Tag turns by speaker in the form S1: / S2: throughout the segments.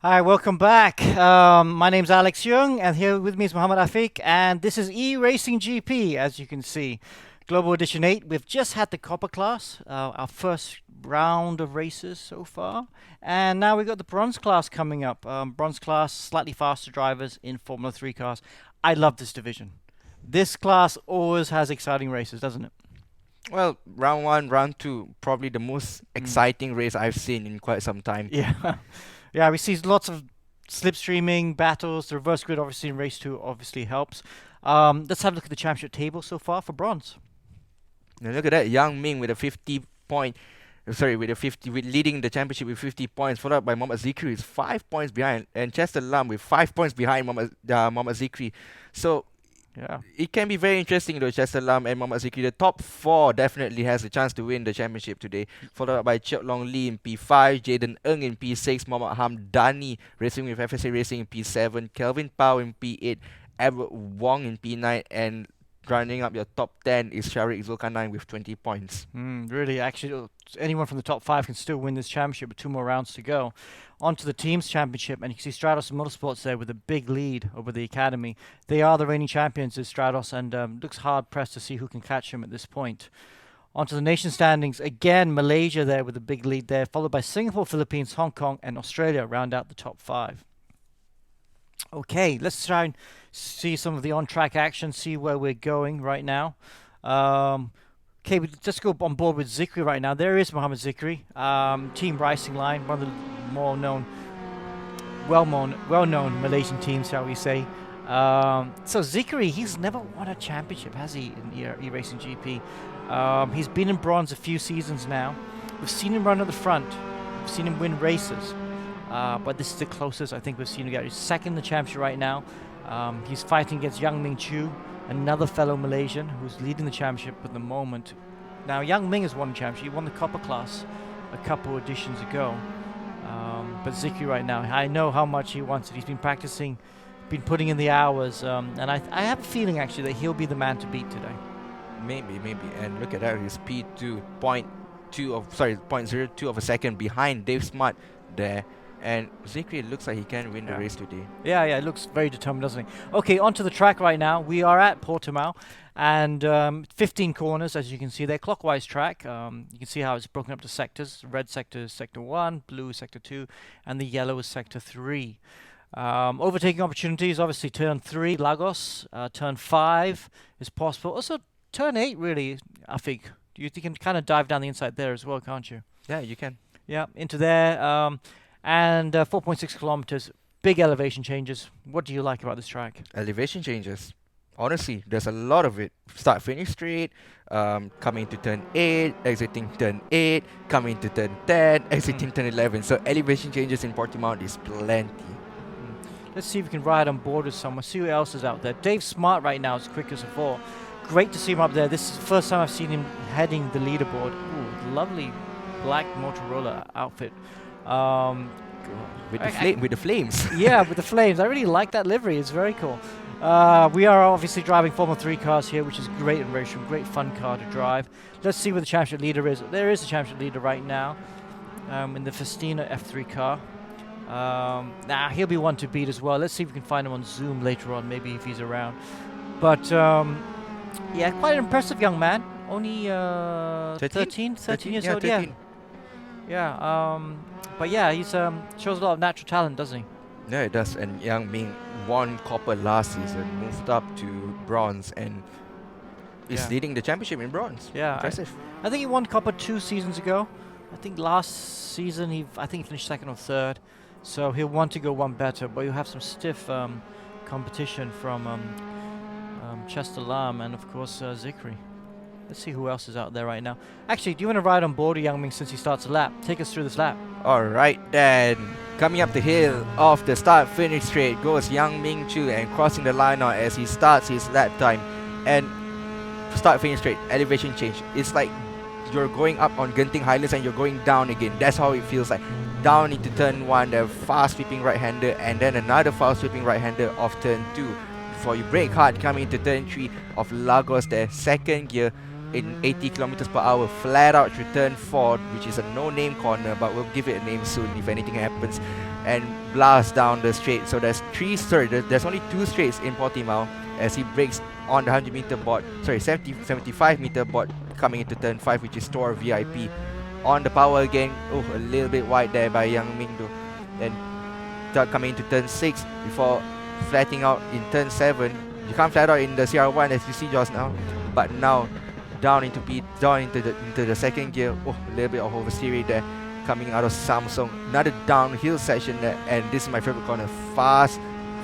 S1: Hi, welcome back. My name's Alex Young, and here with me is Mohammed Afiq, and this is eRacing GP, as you can see. Global Edition 8, we've just had the Copper class, our first round of races so far, and now we've got the Bronze class coming up. Bronze class, slightly faster drivers in Formula 3 cars. I love this division. This class always has exciting races, doesn't it?
S2: Well, round one, round two, probably the most
S1: Mm.
S2: exciting race I've seen in quite some time.
S1: Yeah. Yeah, we see lots of slipstreaming battles. The reverse grid, obviously, in race two, obviously helps. Let's have a look at the championship table so far for bronze.
S2: Now look at that, Yang Ming with a 50 point, with a 50, with leading the championship with 50 points, followed by Mohamed Zikri is 5 points behind, and Chester Lam with 5 points behind Mohamed Zikri. So
S1: Yeah.
S2: it can be very interesting though, Chester Lam and Mohamed Zikri. The top four definitely has a chance to win the championship today, followed up by Cheok Long Lee in P5, Jaden Ng in P6, Mohamed Hamdani racing with FSA Racing in P7, Kelvin Pao in P8, Edward Wong in P9, and running up your top 10 is Sharik Zulkarnain with 20 points.
S1: Really, actually, anyone from the top five can still win this championship with two more rounds to go. On to the teams championship, and you can see Stratos Motorsports there with a big lead over the academy. They are the reigning champions, is Stratos, and looks hard pressed to see who can catch them at this point. On to the nation standings, again, Malaysia there with a big lead there, followed by Singapore, Philippines, Hong Kong, and Australia round out the top five. Okay, let's try and see some of the on-track action, see where we're going right now. Okay, we just go on board with Zikri right now. There is Mohammed Zikri, Team Racing Line, one of the more known, well-known Malaysian teams, shall we say. So Zikri, he's never won a championship, has he, in eRacing GP? He's been in bronze a few seasons now. We've seen him run at the front. We've seen him win races. But this is the closest I think we've seen him get. He's second in the championship right now. He's fighting against Yang Ming Chu, another fellow Malaysian who's leading the championship at the moment. Now, Yang Ming has won the championship. He won the Copper class a couple editions ago. But Ziki right now, I know how much he wants it. He's been practicing, been putting in the hours, and I have a feeling actually that he'll be the man to beat today.
S2: Maybe. And look at that, his P2, point 0.02 of a second behind Dave Smart there. And Zikri looks like he can win the race today.
S1: Yeah, it looks very determined, doesn't he? Okay, onto the track right now. We are at Portimao, and 15 corners, as you can see there, clockwise track. You can see how it's broken up to sectors. Red sector is sector 1, blue is sector 2, and the yellow is sector 3. Overtaking opportunities, obviously turn 3, Lagos. Turn 5 is possible. Also, turn 8, really, I think. You can kind of dive down the inside there as well, can't you?
S2: Yeah, you can.
S1: Yeah, into there. And 4.6 kilometers, big elevation changes. What do you like about this track?
S2: Elevation changes. Honestly, there's a lot of it. Start finish straight, coming to turn 8, exiting turn 8, coming to turn 10, exiting turn 11. So elevation changes in Portimao is plenty.
S1: Let's see if we can ride on board with someone, see who else is out there. Dave Smart right now is quick as before. Great to see him up there. This is the first time I've seen him heading the leaderboard. Ooh, lovely black Motorola outfit.
S2: With the flames.
S1: Yeah, with the flames. I really like that livery. It's very cool. We are obviously driving Formula 3 cars here, which is great and racing, great fun car to drive. Let's see where the championship leader is. There is a championship leader right now in the Festina F3 car. He'll be one to beat as well. Let's see if we can find him on Zoom later on, maybe if he's around. But yeah, quite an impressive young man. Only 13 years old.
S2: 13.
S1: Yeah. But yeah, he's shows a lot of natural talent, doesn't he?
S2: Yeah, it does. And Yang Ming won copper last season, moved up to bronze, and is leading the championship in bronze.
S1: Yeah,
S2: Impressive.
S1: I think he won copper 2 seasons ago. I think last season he finished second or third. So he'll want to go one better, but he'll have some stiff competition from Chester Lam and of course Zikri. Let's see who else is out there right now. Actually, do you want to ride on board Yang Ming since he starts a lap? Take us through this lap.
S2: Alright then, coming up the hill off the start finish straight goes Yang Ming Chu and crossing the line out as he starts his lap time. And start finish straight, elevation change. It's like you're going up on Genting Highlands and you're going down again. That's how it feels like. Down into turn 1, the fast sweeping right-hander, and then another fast sweeping right-hander off turn 2. Before you brake hard coming into turn 3 of Lagos there, second gear. in 80 kilometers per hour, flat out through turn 4, which is a no-name corner, but we'll give it a name soon if anything happens, and blast down the straight. So there's there's only 2 straights in Portimao as he breaks on the 100-meter board, 75-meter board coming into turn 5, which is Store VIP. On the power again, a little bit wide there by Yang Ming though. Then coming into turn 6 before flatting out in turn 7. You can't flat out in the CR1 as you see just now, but now down into the second gear. A little bit of oversteering there coming out of Samsung. Another downhill section there, and this is my favorite corner. Fast,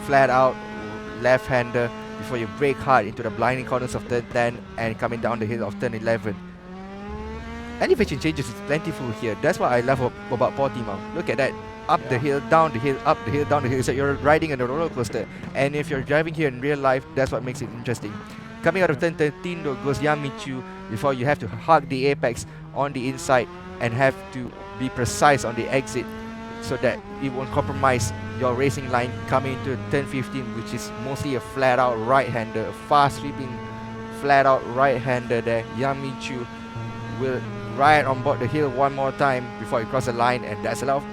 S2: flat out, left-hander before you brake hard into the blinding corners of turn 10 and coming down the hill of turn 11. Elevation changes is plentiful here. That's what I love about Portimao. Look at that. Up the hill, down the hill, up the hill, down the hill. It's like you're riding on a roller coaster. And if you're driving here in real life, that's what makes it interesting. Coming out of turn 13 though goes Yang Michu before you have to hug the apex on the inside and have to be precise on the exit so that it won't compromise your racing line coming into turn 15, which is mostly a flat out right-hander, a fast sweeping flat out right-hander there. Yang Michu will ride on board the hill one more time before he crosses the line, and that's a lot of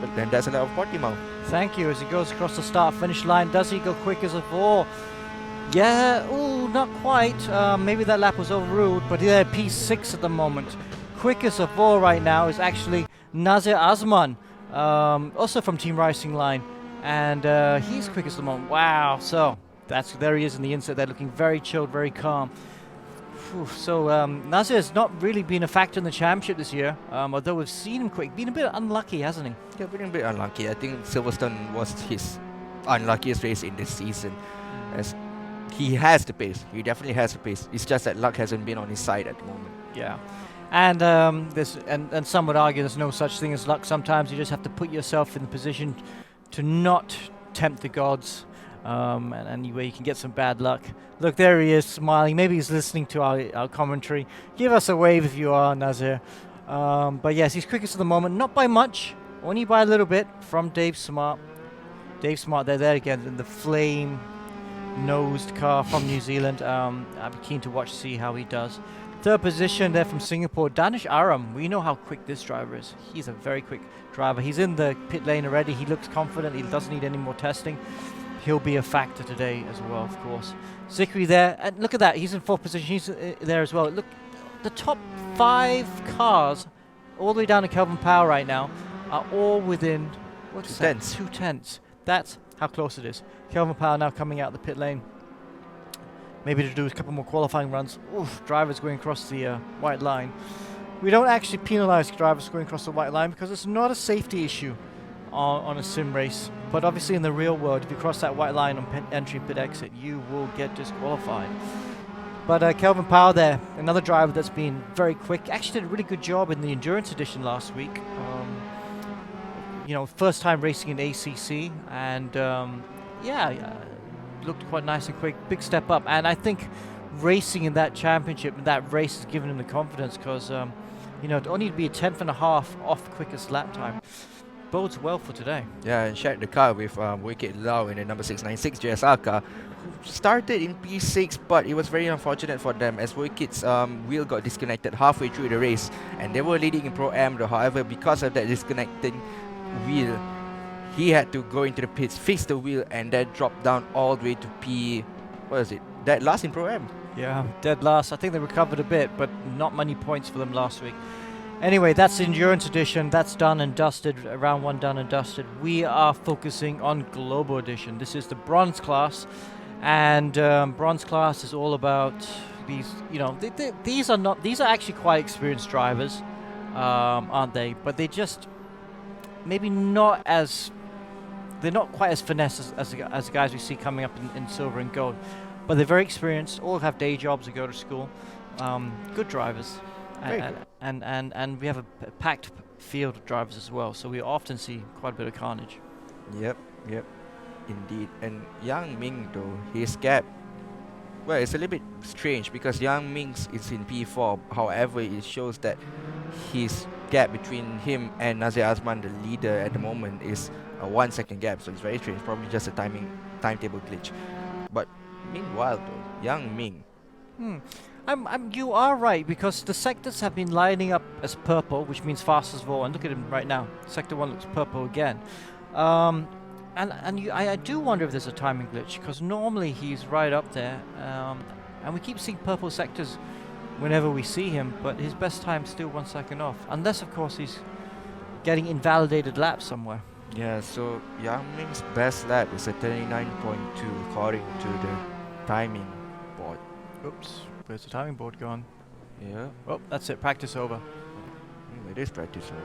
S2: Portimao.
S1: Thank you. As he goes across the start-finish line, does he go quick as a 4? Yeah, not quite. Maybe that lap was overruled, but yeah, P6 at the moment. Quickest of all right now is actually Nazir Azman, also from Team Racing Line, and he's quickest at the moment. Wow, so there he is in the inside there, looking very chilled, very calm. So Nazir has not really been a factor in the championship this year, although we've seen him quick. Been a bit unlucky, hasn't he?
S2: Yeah, been a bit unlucky. I think Silverstone was his unluckiest race in this season, as he has the pace. He definitely has the pace. It's just that luck hasn't been on his side at the moment.
S1: Yeah. And and some would argue there's no such thing as luck. Sometimes you just have to put yourself in the position to not tempt the gods, and anyway you can get some bad luck. Look, there he is smiling. Maybe he's listening to our commentary. Give us a wave if you are, Nazir. But yes, he's quickest at the moment, not by much, only by a little bit, from Dave Smart. Dave Smart, they're there again in the flame-nosed car from New Zealand. I'd be keen to watch, see how he does. Third position there from Singapore, Danish Aram. We know how quick this driver is. He's a very quick driver. He's in the pit lane already. He looks confident. He doesn't need any more testing. He'll be a factor today as well, of course. Zikri there, and look at that. He's in fourth position. He's there as well. Look, the top 5 cars, all the way down to Kelvin Power right now, are all within 2 tenths. That's how close it is. Kelvin Power now coming out the pit lane. Maybe to do a couple more qualifying runs. Oof, drivers going across the white line. We don't actually penalize drivers going across the white line because it's not a safety issue on a sim race. But obviously in the real world, if you cross that white line on entry pit exit, you will get disqualified. But Kelvin Powell there, another driver that's been very quick. Actually did a really good job in the Endurance Edition last week. First time racing in ACC, and looked quite nice and quick. Big step up, and I think racing in that championship, in that race, has given him the confidence because, to only be a 10th and a half off quickest lap time bodes well for today.
S2: Yeah, and shared the car with Wicked Lau in the number 696 JSR car, who started in P6, but it was very unfortunate for them as Wicked's wheel got disconnected halfway through the race, and they were leading in Pro-Am though. However, because of that disconnecting wheel, he had to go into the pits, fix the wheel, and then drop down all the way to dead last in Pro-Am.
S1: Yeah, dead last. I think they recovered a bit, but not many points for them last week. Anyway, that's the Endurance Edition. That's done and dusted. Round 1 done and dusted. We are focusing on Global Edition. This is the bronze class, and bronze class is all about these. These are actually quite experienced drivers, aren't they? But they just maybe not as. They're not quite as finesse as the guys we see coming up in silver and gold, but they're very experienced. All have day jobs or go to school. Good drivers. And we have a packed field of drivers as well, so we often see quite a bit of carnage.
S2: Yep, indeed. And Yang Ming though, his gap, well, it's a little bit strange because Yang Ming's is in P4. However, it shows that his gap between him and Nazir Azman, the leader at the moment, is a 1 second gap. So it's very strange, probably just a timetable glitch. But meanwhile though, Yang Ming,
S1: You are right, because the sectors have been lining up as purple, which means fastest of all. And look at him right now. Sector 1 looks purple again. I do wonder if there's a timing glitch, because normally he's right up there. And we keep seeing purple sectors whenever we see him, but his best time's still 1 second off. Unless, of course, he's getting invalidated laps somewhere.
S2: Yeah, so Yang Ming's best lap is a 39.2 according to the timing board.
S1: Oops, where's the timing board gone?
S2: Yeah,
S1: Oh, that's it, practice over.
S2: it is practice over.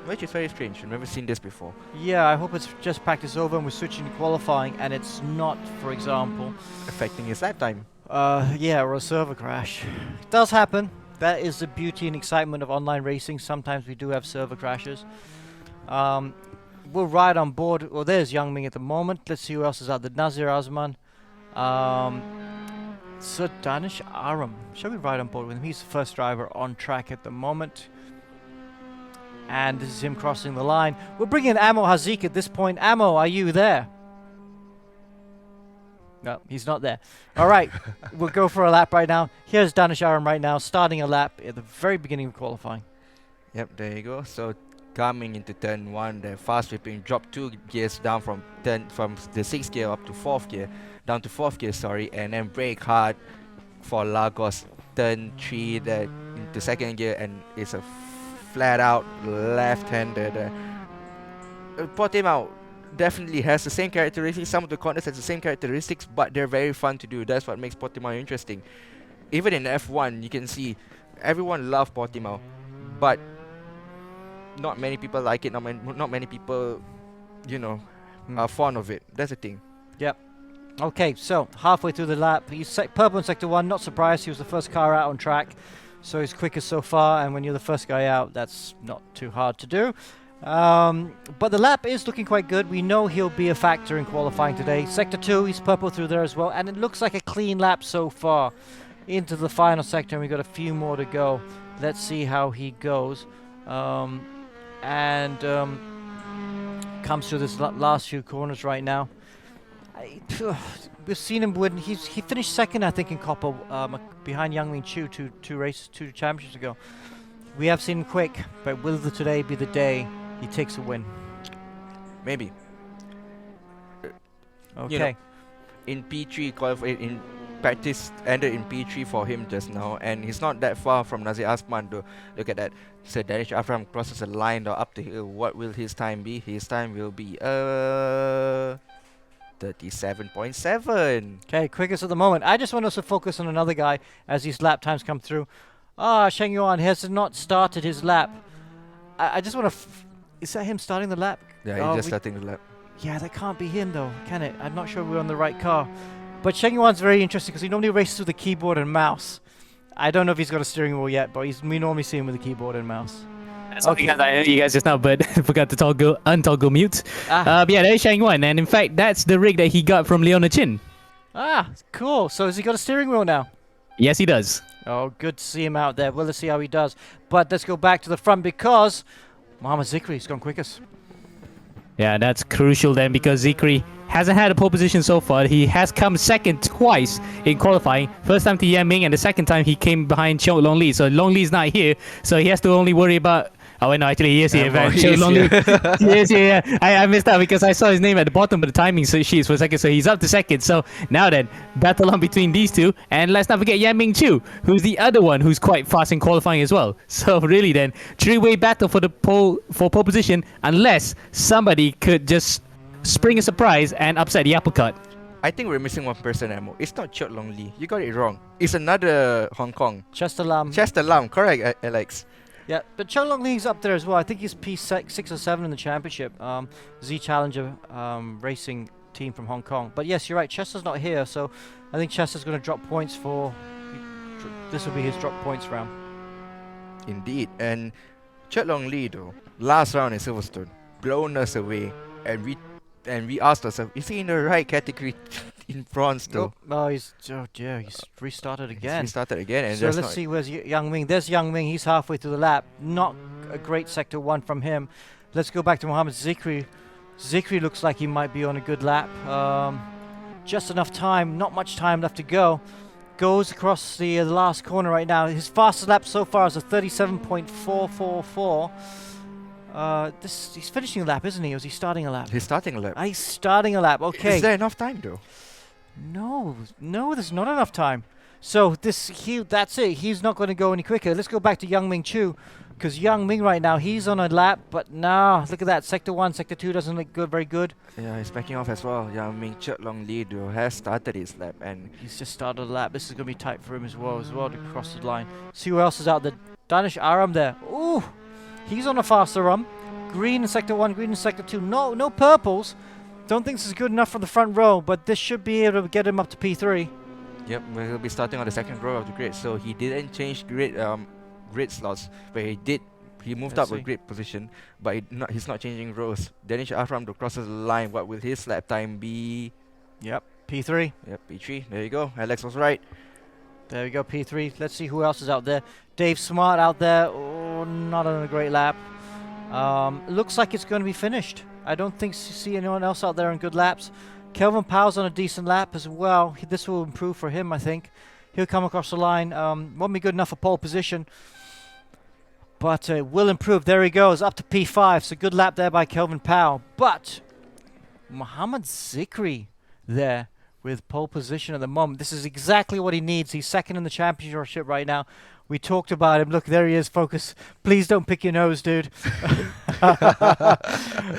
S2: Which is very strange, I've never seen this before.
S1: Yeah, I hope it's just practice over and we're switching to qualifying and it's not, for example,
S2: Affecting his lap time.
S1: yeah, or a server crash. It does happen. That is the beauty and excitement of online racing. Sometimes we do have server crashes. We'll ride on board. Well, there's Yang Ming at the moment. Let's see who else is out there. Nazir Azman. Sir Danish Aram. Shall we ride on board with him? He's the first driver on track at the moment. And this is him crossing the line. We're bringing in Amo Hazik at this point. Amo, are you there? No, he's not there. All right, we'll go for a lap right now. Here's Danish Aram right now, starting a lap at the very beginning of qualifying.
S2: Yep, there you go. So coming into turn 1, the fast whipping dropped 2 gears down from the 6th gear up to 4th gear, down to 4th gear, sorry, and then brake hard for Lagos. Turn 3 into 2nd gear, and it's a flat out left-hander there. Portimao definitely has the same characteristics. Some of the corners has the same characteristics, but they're very fun to do. That's what makes Portimao interesting. Even in F1, you can see everyone loves Portimao, but not many people like it. Not many people, are fond of it. That's the thing.
S1: Yep. Okay, so halfway through the lap, he's purple in sector 1. Not surprised, he was the first car out on track, so he's quickest so far. And when you're the first guy out, that's not too hard to do. But the lap is looking quite good. We know he'll be a factor in qualifying today. Sector 2, he's purple through there as well, and it looks like a clean lap so far into the final sector, and we've got a few more to go. Let's see how he goes. Comes through this last few corners right now. We've seen him win. He finished second, I think, in Copper, behind Yang Ming Chu two championships ago. We have seen him quick, but will today be the day he takes a win?
S2: Maybe.
S1: Okay.
S2: In P3 in practice ended in P3 for him just now, and he's not that far from Nazir Asman though. Look at that. So Danish Afram crosses a line or up the hill. What will his time be? His time will be 37.7.
S1: Okay, quickest at the moment. I just want us to focus on another guy as these lap times come through. Sheng Yuan has not started his lap. I just want to... Is that him starting the lap?
S2: Yeah, he's just starting the lap.
S1: Yeah, that can't be him though, can it? I'm not sure we're on the right car. But Sheng Yuan's very interesting because he normally races with the keyboard and mouse. I don't know if he's got a steering wheel yet, but we normally see him with a keyboard and mouse.
S3: That's okay. I know you guys just now, but forgot to untoggle mute. Yeah, there's Shang Yuan, and in fact, that's the rig that he got from Leona Chin.
S1: Cool. So has he got a steering wheel now?
S3: Yes, he does.
S1: Oh, good to see him out there. Well, let's see how he does. But let's go back to the front because Mohamed Zikri's gone quickest.
S3: Yeah, that's crucial then because Zikri hasn't had a pole position so far. He has come second twice in qualifying. First time to Yan Ming, and the second time he came behind Chou Long Li. So Long Li's not here, so he has to only worry about... Oh, no, actually, he is here. Yes, yeah. I missed out because I saw his name at the bottom of the timing sheets for a second, so he's up to second. So now then, battle on between these two. And let's not forget Yan Ming Chu, who's the other one who's quite fast in qualifying as well. So really then, three-way battle for pole position, unless somebody could just spring a surprise and upset the apple cart.
S2: I think we're missing one person, Amo. It's not Chot Long Li. You got it wrong. It's another Hong Kong.
S1: Chester Lam.
S2: Chester Lam, correct, Alex.
S1: Yeah, but Chou Long Li's up there as well. I think he's P6 or 7 in the championship. Z Challenger racing team from Hong Kong. But yes, you're right. Chester's not here, so I think Chester's going to drop points for... This will be his drop points round.
S2: Indeed. And Chot Long Li, though, last round in Silverstone, blown us away. And we asked ourselves, is he in the right category in bronze, though?
S1: He's restarted again.
S2: He's restarted again. And
S1: so let's see where's Yang Ming. There's Yang Ming. He's halfway through the lap. Not a great sector 1 from him. Let's go back to Mohamed Zikri. Zikri looks like he might be on a good lap. Just enough time. Not much time left to go. goes across the last corner right now. His fastest lap so far is a 37.444. He's finishing a lap, isn't he? Or is he starting a lap?
S2: He's starting a lap.
S1: He's starting a lap. Okay.
S2: Is there enough time though?
S1: No, there's not enough time. So that's it. He's not going to go any quicker. Let's go back to Yang Ming Chu, because Yang Ming right now, he's on a lap, but nah, look at that. Sector 1, Sector 2 doesn't look good, very good.
S2: Yeah, he's backing off as well. Yang Ming Chut Long Li though has started his lap, and
S1: He's just started a lap. This is going to be tight for him as well to cross the line. See who else is out there. Danish Aram there. Ooh, he's on a faster run. Green in Sector 1, green in Sector 2. No purples. Don't think this is good enough for the front row, but this should be able to get him up to P3.
S2: yep, he'll be starting on the second row of the grid. So he didn't change grid slots, but he moved
S1: Let's
S2: up a
S1: see.
S2: grid position, but he's not changing rows. Danish Afram crosses the line. What will his lap time be?
S1: Yep, P3.
S2: Yep, P3. There you go. Alex was right.
S1: There we go, P3. Let's see who else is out there. Dave Smart out there. Oh, not on a great lap. Looks like it's going to be finished. I don't think see anyone else out there on good laps. Kelvin Powell's on a decent lap as well. This will improve for him, I think. He'll come across the line. Won't be good enough for pole position, but will improve. There he goes, up to P5. So good lap there by Kelvin Powell. But Mohammed Zikri there with pole position at the moment. This is exactly what he needs. He's second in the championship right now. We talked about him. Look, there he is. Focus. Please don't pick your nose, dude.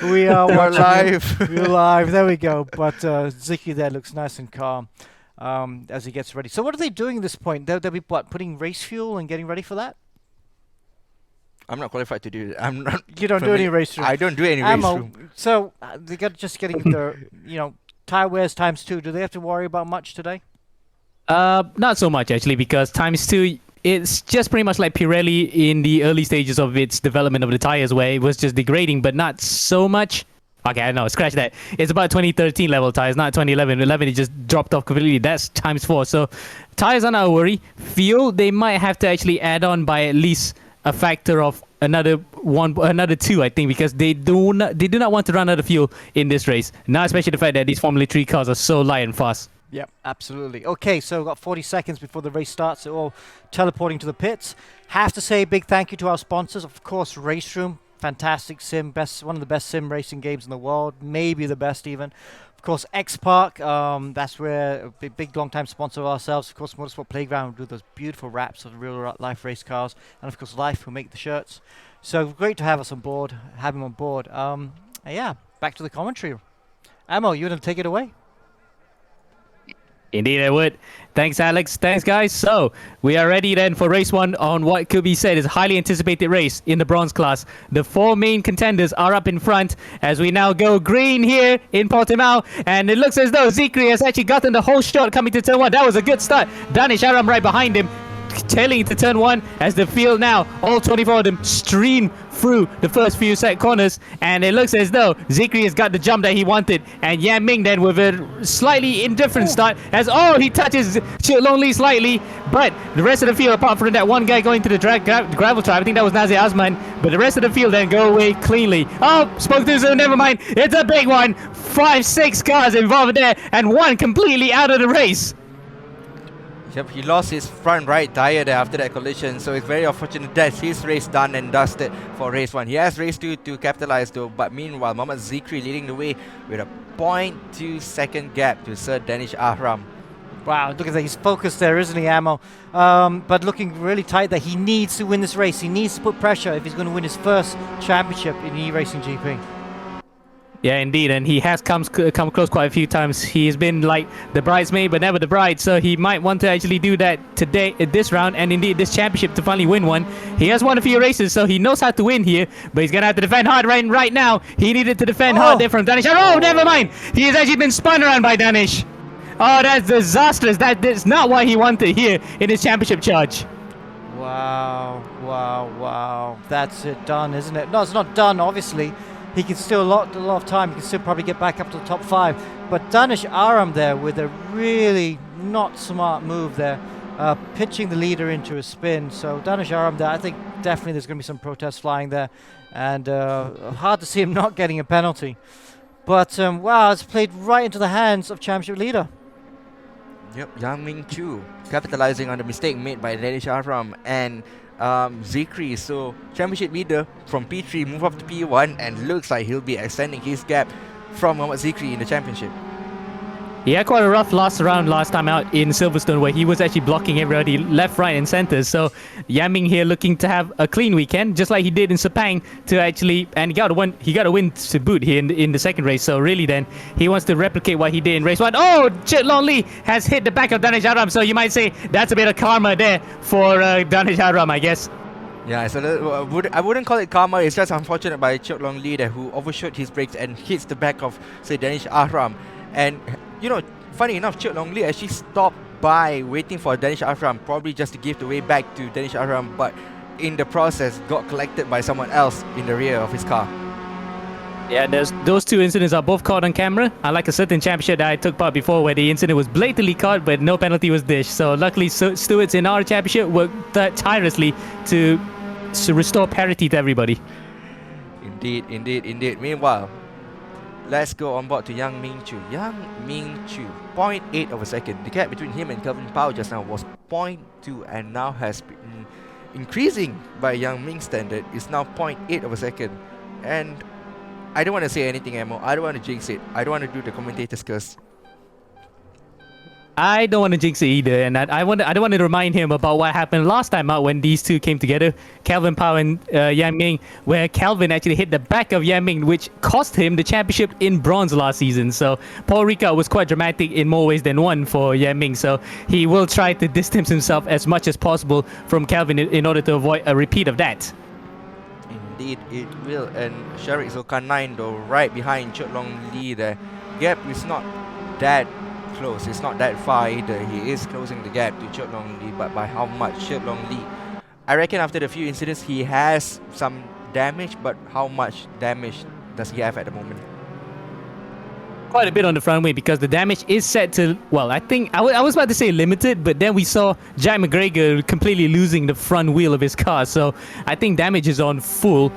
S1: We are
S2: You're
S1: watching
S2: live.
S1: it. We're live. There we go. But Ziki there looks nice and calm as he gets ready. So what are they doing at this point? They'll be putting race fuel and getting ready for that?
S2: I'm not qualified to do it. I'm not.
S1: You don't do any race fuel.
S2: I don't do any race
S1: Ammo.
S2: room.
S1: So they got just getting their tire wears ×2. Do they have to worry about much today?
S3: Not so much actually, because ×2, it's just pretty much like Pirelli in the early stages of its development of the tires, where it was just degrading, but not so much. Okay, no, scratch that. It's about 2013 level tires, not 2011. 11 it just dropped off completely. That's ×4. So tires are not a worry. Fuel, they might have to actually add on by at least a factor of another 2, I think, because they do not want to run out of fuel in this race. Now, especially the fact that these Formula 3 cars are so light and fast.
S1: Yep, absolutely. Okay, so we've got 40 seconds before the race starts. They're all teleporting to the pits. Have to say a big thank you to our sponsors. Of course, Race Room, fantastic sim, one of the best sim racing games in the world, maybe the best even. Of course, X Park, that's where a big long-time sponsor of ourselves. Of course, Motorsport Playground will do those beautiful wraps of real-life race cars. And of course, Life, who make the shirts. So great to have him on board. Yeah, back to the commentary. Amo, you want to take it away?
S3: Indeed, I would. Thanks, Alex. Thanks, guys. So, we are ready then for race 1 on what could be said is a highly anticipated race in the bronze class. The 4 main contenders are up in front as we now go green here in Portimao. And it looks as though Zikri has actually gotten the whole shot coming to turn 1. That was a good start. Danish Aram right behind him, tailing into turn 1 as the field now, all 24 of them, stream through the first few set corners, and it looks as though Zikri has got the jump that he wanted, and Yan Ming then with a slightly indifferent start as he touches Lonely slightly, but the rest of the field, apart from that one guy going to the gravel trap, I think that was Nazir Azman, but the rest of the field then go away cleanly. Spoke too soon, never mind, it's a big one. 5-6 cars involved there, and one completely out of the race.
S2: Yep, he lost his front right tire there after that collision, so it's very unfortunate that's his race done and dusted for race 1. He has race 2 to capitalize though, but meanwhile, Mohammed Zikri leading the way with a 0.2 second gap to Sir Danish Ahram.
S1: Wow, look at that. He's focused there, isn't he, Ammo? But looking really tight there. He needs to win this race. He needs to put pressure if he's going to win his first championship in eRacing GP.
S3: Yeah, indeed, and he has come close quite a few times. He has been like the bridesmaid, but never the bride, so he might want to actually do that today, this round, and indeed this championship to finally win one. He has won a few races, so he knows how to win here, but he's going to have to defend hard right now. He needed to defend hard there from Danish. Oh, never mind! He has actually been spun around by Danish. Oh, that's disastrous. That is not what he wanted here in his championship charge.
S1: Wow. That's it done, isn't it? No, it's not done, obviously. He can still a lot of time. He can still probably get back up to the top 5. But Danish Aram there with a really not smart move there, pitching the leader into a spin. So Danish Aram there, I think definitely there's going to be some protest flying there. And hard to see him not getting a penalty. But wow, it's played right into the hands of championship leader.
S2: Yep, Yang Ming Chu capitalizing on the mistake made by Danish Aram and Zikri. So championship leader from P3 move up to P1 and looks like he'll be extending his gap from Mohammad Zikri in the championship.
S3: He had quite a rough last round last time out in Silverstone where he was actually blocking everybody left, right and center. So Yaming here looking to have a clean weekend, just like he did in Sepang to actually, and he got a win to boot here in the second race. So really then, he wants to replicate what he did in race 1. Oh, Chit Long Lee has hit the back of Danish Aram. So you might say that's a bit of karma there for Danish Aram, I guess.
S2: Yeah, so I wouldn't call it karma. It's just unfortunate by Chit Long Lee there, who overshot his brakes and hits the back of, say, Danish Aram. And you know, funny enough, Chit Long Lee actually stopped by waiting for Danish Aram, probably just to give the way back to Danish Aram, but in the process got collected by someone else in the rear of his car.
S3: Yeah, those two incidents are both caught on camera. Unlike a certain championship that I took part before where the incident was blatantly caught but no penalty was dished. So luckily stewards in our championship worked tirelessly to restore parity to everybody.
S2: Indeed. Meanwhile, let's go on board to Yang Ming Chu. Yang Ming Chu, 0.8 of a second. The gap between him and Kelvin Pao just now was 0.2 and now has been increasing by Yang Ming's standard. It's now 0.8 of a second. And I don't want to say anything, Emo. I don't want to jinx it. I don't want to do the commentator's curse.
S3: I don't want to jinx it either, and I don't want to remind him about what happened last time out when these two came together, Kelvin Pao and Yang Ming, where Kelvin actually hit the back of Yang Ming, which cost him the championship in bronze last season. So Paul Ricard was quite dramatic in more ways than one for Yang Ming, so he will try to distance himself as much as possible from Kelvin in order to avoid a repeat of that.
S2: Indeed, it will. And Sharik Zulkarnain, though, right behind Chit Long Lee there. Gap is not that close. It's not that far either. He is closing the gap to Chit Long Lee, but by how much? Chit Long Lee, I reckon after the few incidents he has some damage, but how much damage does he have at the moment?
S3: Quite a bit on the front wing because the damage is set to, well, I think I was about to say limited, but then we saw Jack McGregor completely losing the front wheel of his car, so I think damage is on full.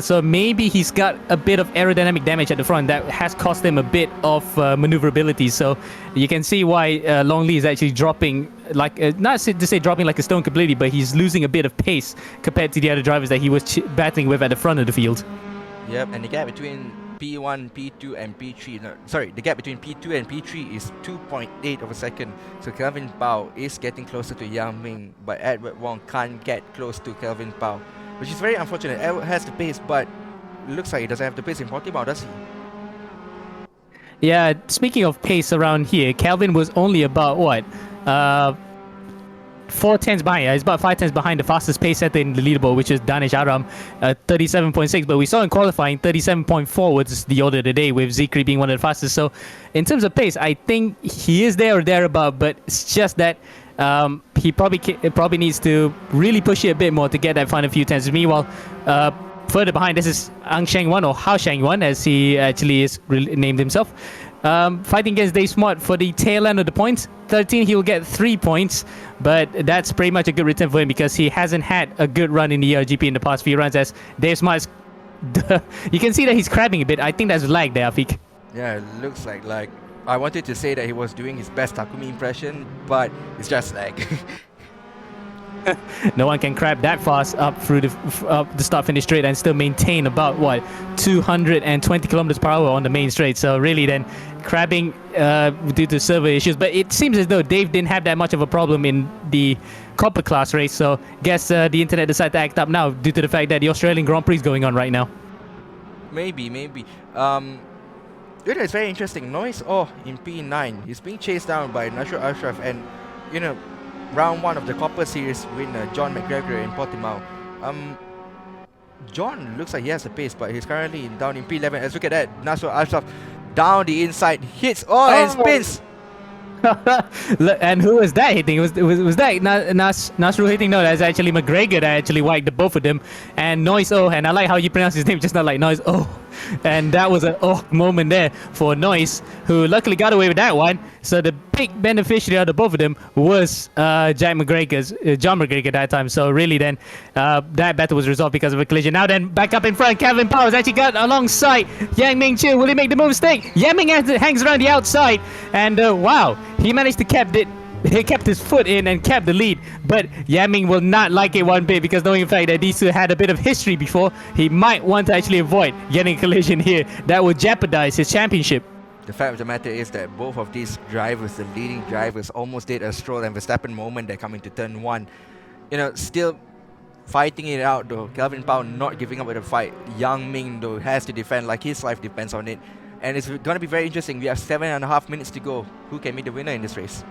S3: So maybe he's got a bit of aerodynamic damage at the front that has cost him a bit of maneuverability. So you can see why Long Lee is actually dropping, like not to say dropping like a stone completely, but he's losing a bit of pace compared to the other drivers that he was battling with at the front of the field.
S2: Yep, and the gap between P1, P2 and P3, no, sorry, the gap between P2 and P3 is 2.8 of a second. So Kelvin Pao is getting closer to Yang Ming, but Edward Wong can't get close to Kelvin Pao, which is very unfortunate. Edward has the pace, but it looks like he doesn't have the pace in Portimao, does he?
S3: Yeah, speaking of pace around here, Kelvin was only about, what, 4 tenths behind. He's about 5 tenths behind the fastest pace setter in the leaderboard, which is Danish Aram, 37.6. But we saw in qualifying 37.4 was the order of the day, with Zikri being one of the fastest. So in terms of pace, I think he is there or thereabout, but it's just that he probably needs to really push it a bit more to get that final few tenths. Meanwhile, further behind, this is Ang Sheng Wan, or Hao Sheng Wan, as he actually is named himself. Fighting against Dave Smart for the tail end of the points. 13, he will get 3 points, but that's pretty much a good return for him because he hasn't had a good run in the GP in the past few runs, as Dave Smart you can see that he's crabbing a bit. I think that's lag there, Afik.
S2: Yeah, it looks like I wanted to say that he was doing his best Takumi impression, but it's just lag.
S3: No one can crab that fast up through the start-finish straight and still maintain about, what, 220 kilometers per hour on the main straight. So really then crabbing due to server issues. But it seems as though Dave didn't have that much of a problem in the copper class race. So guess the internet decided to act up now due to the fact that the Australian Grand Prix is going on right now.
S2: Maybe. It's very interesting. Noise in P9. He's being chased down by Nasr Ashraf and, round 1 of the Copper Series winner, John McGregor in Portimao. John looks like he has the pace, but he's currently down in P11. Let's look at that. Nasr Ashraf down the inside, hits, and spins.
S3: And who was that hitting? Was that Nasrul hitting? No, that's actually McGregor that actually wiped the both of them. And Noise and I like how you pronounce his name, just not like Noise and that was an moment there for Noise, who luckily got away with that one. So the big beneficiary out of both of them was John McGregor at that time. So really then that battle was resolved because of a collision. Now then, back up in front, Kelvin Pao has actually got alongside Yang Ming Chiu. Will he make the move mistake? Yang Ming hangs around the outside, and wow, He managed to kept it. He kept his foot in and kept the lead, but Yaming will not like it one bit because knowing the fact that these two had a bit of history before, he might want to actually avoid getting a collision here that would jeopardize his championship.
S2: The fact of the matter is that both of these drivers, the leading drivers, almost did a Stroll and Verstappen moment that come into turn 1. You know, still fighting it out though. Kelvin Pao not giving up with the fight. Yang Ming though has to defend like his life depends on it. And it's going to be very interesting. We have 7.5 minutes to go. Who can be the winner in this race?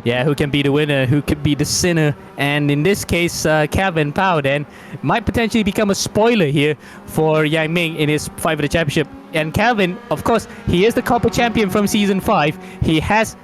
S3: Yeah, who can be the winner, who could be the sinner, and in this case, Kevin Pao then might potentially become a spoiler here for Yang Ming in his fight for the championship. And Kevin, of course, he is the copper champion from Season 5. He has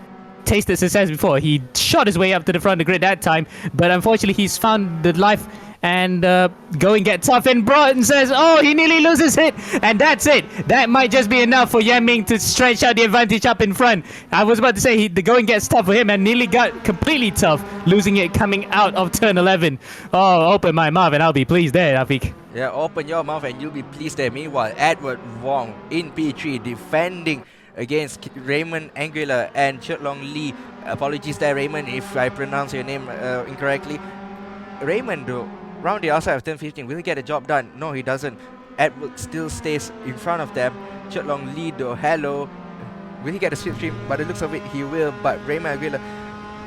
S3: tasted success before. He shot his way up to the front of the grid that time, but unfortunately he's found the life and go and get tough, and Broughton says, oh, he nearly loses it, and that's it. That might just be enough for Yang Ming to stretch out the advantage up in front. I was about to say the going gets tough for him, and nearly got completely tough, losing it coming out of turn 11. Oh, open my mouth and I'll be pleased there, Afiq.
S2: Yeah, open your mouth and you'll be pleased there. Meanwhile, Edward Wong in P3 defending against Raymond Anguilla and Chut Long Lee. Apologies there, Raymond, if I pronounce your name incorrectly. Raymond, though, round the outside of turn 15, will he get the job done? No, he doesn't. Edward still stays in front of them. Chut Long Lee, though, hello. Will he get the slipstream? By the looks of it, he will. But Raymond Anguilla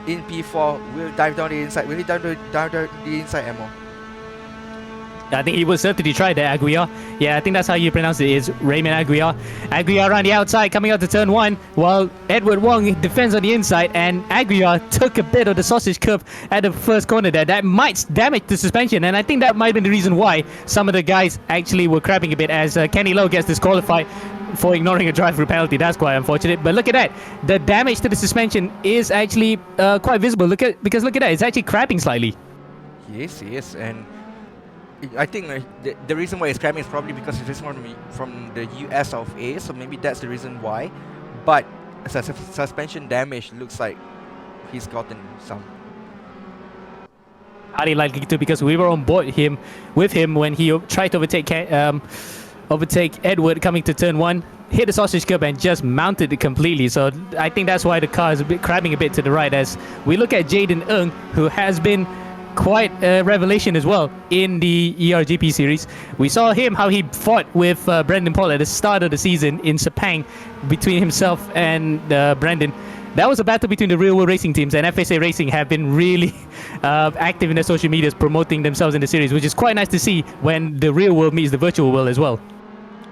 S2: in P4 will dive down the inside. Will he dive down the inside, Emo?
S3: I think he will certainly try that, Aguiar. Yeah, I think that's how you pronounce it, is Raymond Aguiar. Aguiar around the outside, coming out to turn 1, while Edward Wong defends on the inside, and Aguiar took a bit of the sausage curve at the first corner there. That might damage the suspension, and I think that might have been the reason why some of the guys actually were crapping a bit, as Kenny Lowe gets disqualified for ignoring a drive-through penalty. That's quite unfortunate. But look at that. The damage to the suspension is actually quite visible. Because look at that. It's actually crapping slightly.
S2: Yes, and I think the reason why it's crapping is probably because it's from the US of A, so maybe that's the reason why. But suspension damage looks like he's gotten some.
S3: Highly likely to, because we were on board with him when he tried to overtake Edward coming to turn 1, hit the sausage curb and just mounted it completely. So I think that's why the car is crabbing a bit to the right, as we look at Jaden Ng, who has been quite a revelation as well in the ERGP series. We saw him, how he fought with Brendan Paul at the start of the season in Sepang between himself and Brendan. That was a battle between the real world racing teams, and FSA Racing have been really active in their social medias promoting themselves in the series, which is quite nice to see when the real world meets the virtual world as well.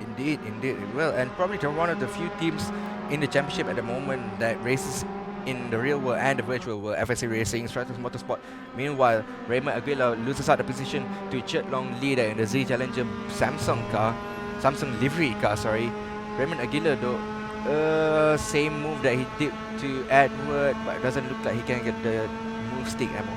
S2: Indeed it will, and probably one of the few teams in the championship at the moment that races in the real world and the virtual world. FSA Racing, Stratos Motorsport. Meanwhile, Raymond Aguila loses out the position to Chut Long Lee there in the Z Challenger Samsung livery car, sorry. Raymond Aguila though, same move that he did to Edward, but it doesn't look like he can get the move stick ammo.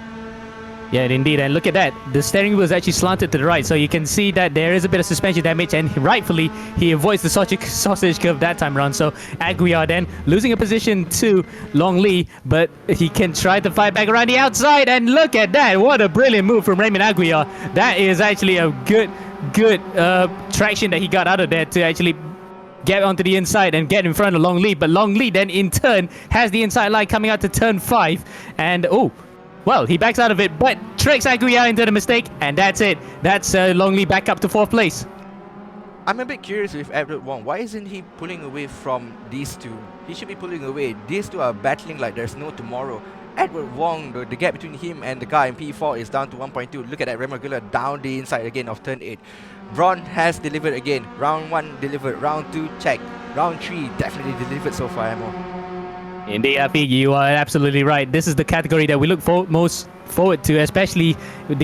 S3: Yeah, indeed, and look at that. The steering wheel is actually slanted to the right, so you can see that there is a bit of suspension damage, and rightfully, he avoids the sausage curve that time around. So Aguiar then losing a position to Long Lee, but he can try to fight back around the outside, and look at that. What a brilliant move from Raymond Aguiar. That is actually a good traction that he got out of there to actually get onto the inside and get in front of Long Lee. But Long Lee then in turn has the inside line coming out to turn 5, and well, he backs out of it, but tricks Aguiar into the mistake, and that's it. That's Long Lee back up to 4th place.
S2: I'm a bit curious with Edward Wong. Why isn't he pulling away from these two? He should be pulling away. These two are battling like there's no tomorrow. Edward Wong, the gap between him and the guy in P4 is down to 1.2. Look at that, Raymond Aguilar down the inside again of turn 8. Braun has delivered again. Round 1 delivered. Round 2 checked. Round 3 definitely delivered so far, Emo.
S3: Indeed, Afi, you are absolutely right. This is the category that we look most forward to, especially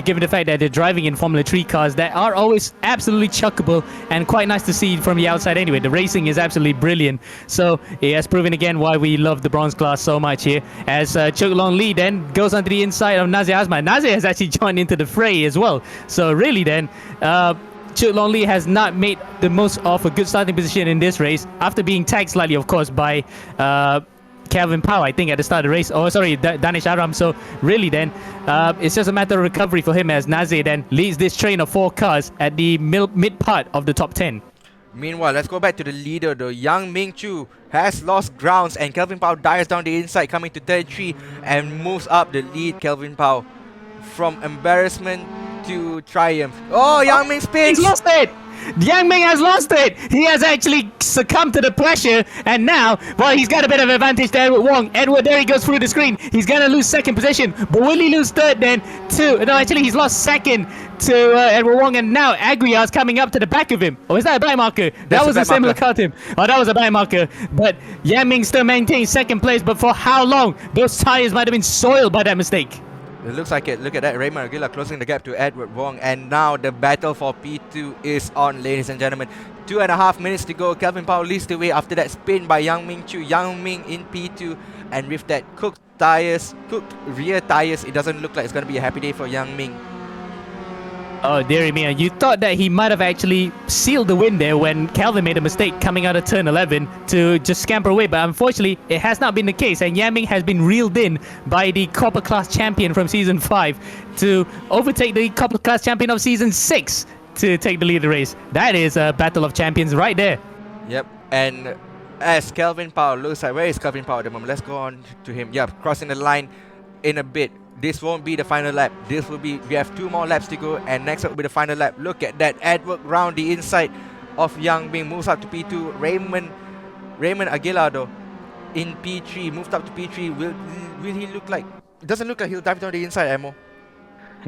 S3: given the fact that they're driving in Formula 3 cars that are always absolutely chuckable and quite nice to see from the outside anyway. The racing is absolutely brilliant. So it has proven again why we love the bronze class so much here, as Chuk Long Lee then goes onto the inside of Nazir Azman. Nazir has actually joined into the fray as well. So really then, Chuk Long Lee has not made the most of a good starting position in this race, after being tagged slightly, of course, by Kelvin Pao, I think, at the start of the race. Oh, sorry, Danish Aram. So really then, it's just a matter of recovery for him, as Nazir then leads this train of 4 cars at the mid part of the top 10.
S2: Meanwhile, let's go back to the leader though. Yang Ming Chu has lost grounds and Kelvin Pao dives down the inside, coming to 33 and moves up the lead. Kelvin Pao from embarrassment to triumph. Oh, Yang Ming spins!
S3: He's lost it! Yang Ming has lost it! He has actually succumbed to the pressure, and now, well, he's got a bit of advantage to Edward Wong. Edward, there he goes through the screen. He's gonna lose second position, but will he lose third then? No, actually, he's lost second to Edward Wong, and now Aguiar's coming up to the back of him. Oh, is that a black marker? That was a similar cut to him. Oh, that was a black marker. But Yang Ming still maintains second place, but for how long? Those tires might have been soiled by that mistake.
S2: It looks like it. Look at that. Raymond Aguilar closing the gap to Edward Wong. And now the battle for P2 is on, ladies and gentlemen. 2.5 minutes to go. Kelvin Pao leads the way after that spin by Yang Ming Chu. Yang Ming in P2. And with that cooked rear tires, it doesn't look like it's going to be a happy day for Yang Ming.
S3: Oh, dearie me. You thought that he might have actually sealed the win there when Calvin made a mistake coming out of turn 11 to just scamper away. But unfortunately, it has not been the case. And Yang Ming has been reeled in by the Copper Class champion from Season 5 to overtake the Copper Class champion of Season 6 to take the lead of the race. That is a battle of champions right there.
S2: Yep. And as Kelvin Pao looks like, where is Kelvin Pao at the moment? Let's go on to him. Yep, crossing the line in a bit. This won't be the final lap. This will be, we have 2 more laps to go, and next up will be the final lap. Look at that. Edward round the inside of Yang Ming, moves up to P2. Raymond Aguilar though in P3, moved up to P3. Will he look like, it doesn't look like he'll dive down the inside, Amo.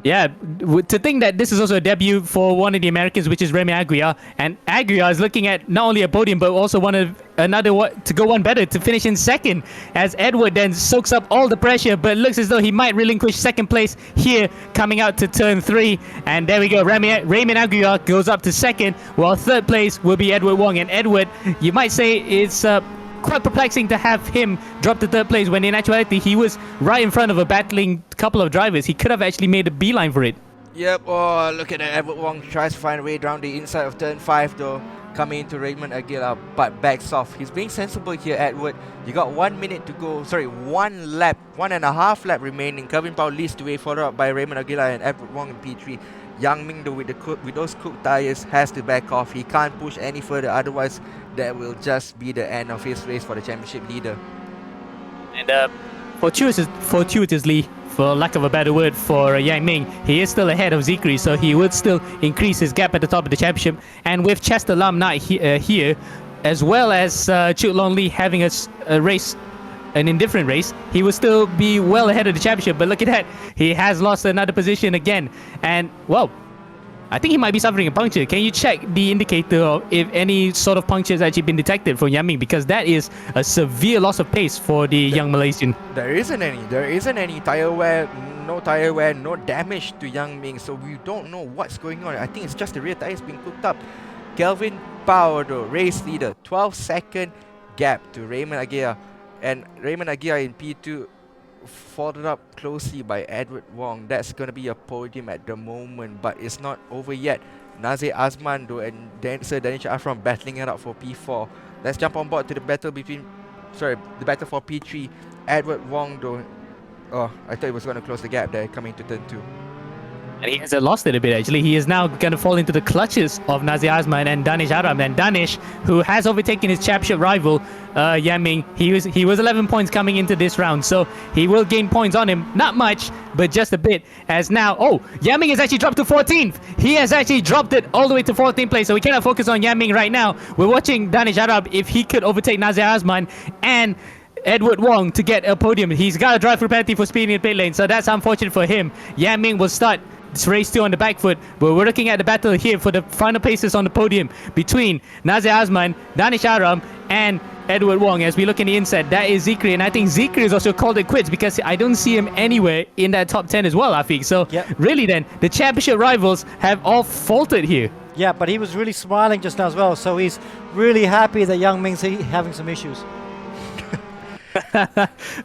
S3: Yeah, to think that this is also a debut for one of the Americans, which is Remy Aguiar, and Aguiar is looking at not only a podium but also to go one better, to finish in second, as Edward then soaks up all the pressure, but looks as though he might relinquish second place here coming out to turn 3. And there we go, Raymond Aguiar goes up to second, while third place will be Edward Wong. And Edward, you might say, it's quite perplexing to have him drop to third place when in actuality he was right in front of a battling couple of drivers. He could have actually made a beeline for it.
S2: Yep, oh, look at that. Edward Wong tries to find a way down the inside of turn 5 though, coming into Raymond Aguilar, but backs off. He's being sensible here, Edward. You got 1 minute to go, sorry, 1.5 lap remaining. Kelvin Pao leads the way, followed up by Raymond Aguilar and Edward Wong in P3. Yang Ming though with those cooked tires has to back off. He can't push any further, otherwise that will just be the end of his race for the championship leader.
S3: And fortuitously, for lack of a better word, for Yang Ming, he is still ahead of Zikri, so he would still increase his gap at the top of the championship. And with Chester Lam Knight here, as well as Chuk Long Lee having a race, an indifferent race, he will still be well ahead of the championship. But look at that, he has lost another position again. And, well, I think he might be suffering a puncture. Can you check the indicator of if any sort of puncture has actually been detected from Yang Ming? Because that is a severe loss of pace for the young Malaysian.
S2: There isn't any tire wear, no damage to Yang Ming, so we don't know what's going on. I think it's just the rear tires being cooked up. Kelvin Pao though, race leader, 12-second gap to Raymond Aguilar, and Raymond Aguilar in P2 followed up closely by Edward Wong. That's going to be a podium at the moment, but it's not over yet. Nazir Azman though and Sir Danish Afram battling it out for P4. Let's jump on board to the battle for P3. Edward Wong though, oh, I thought he was going to close the gap there coming to turn 2.
S3: And he has lost it a bit actually. He is now going to fall into the clutches of Nazir Azman and Danish Aram. And Danish, who has overtaken his championship rival, Yang Ming, he was 11 points coming into this round. So he will gain points on him. Not much, but just a bit. As now, oh, Yang Ming has actually dropped to 14th. He has actually dropped it all the way to 14th place. So we cannot focus on Yang Ming right now. We're watching Danish Aram if he could overtake Nazir Azman and Edward Wong to get a podium. He's got a drive-through penalty for speeding in pit lane. So that's unfortunate for him. Yang Ming will start it's race 2 on the back foot, but we're looking at the battle here for the final places on the podium between Nazir Azman, Danish Aram, and Edward Wong. As we look in the inside, that is Zikri, and I think Zikri has also called it quits because I don't see him anywhere in that top 10 as well, Afiq. So really then, the championship rivals have all faltered here.
S1: Yeah, but he was really smiling just now as well, so he's really happy that Yang Ming's having some issues.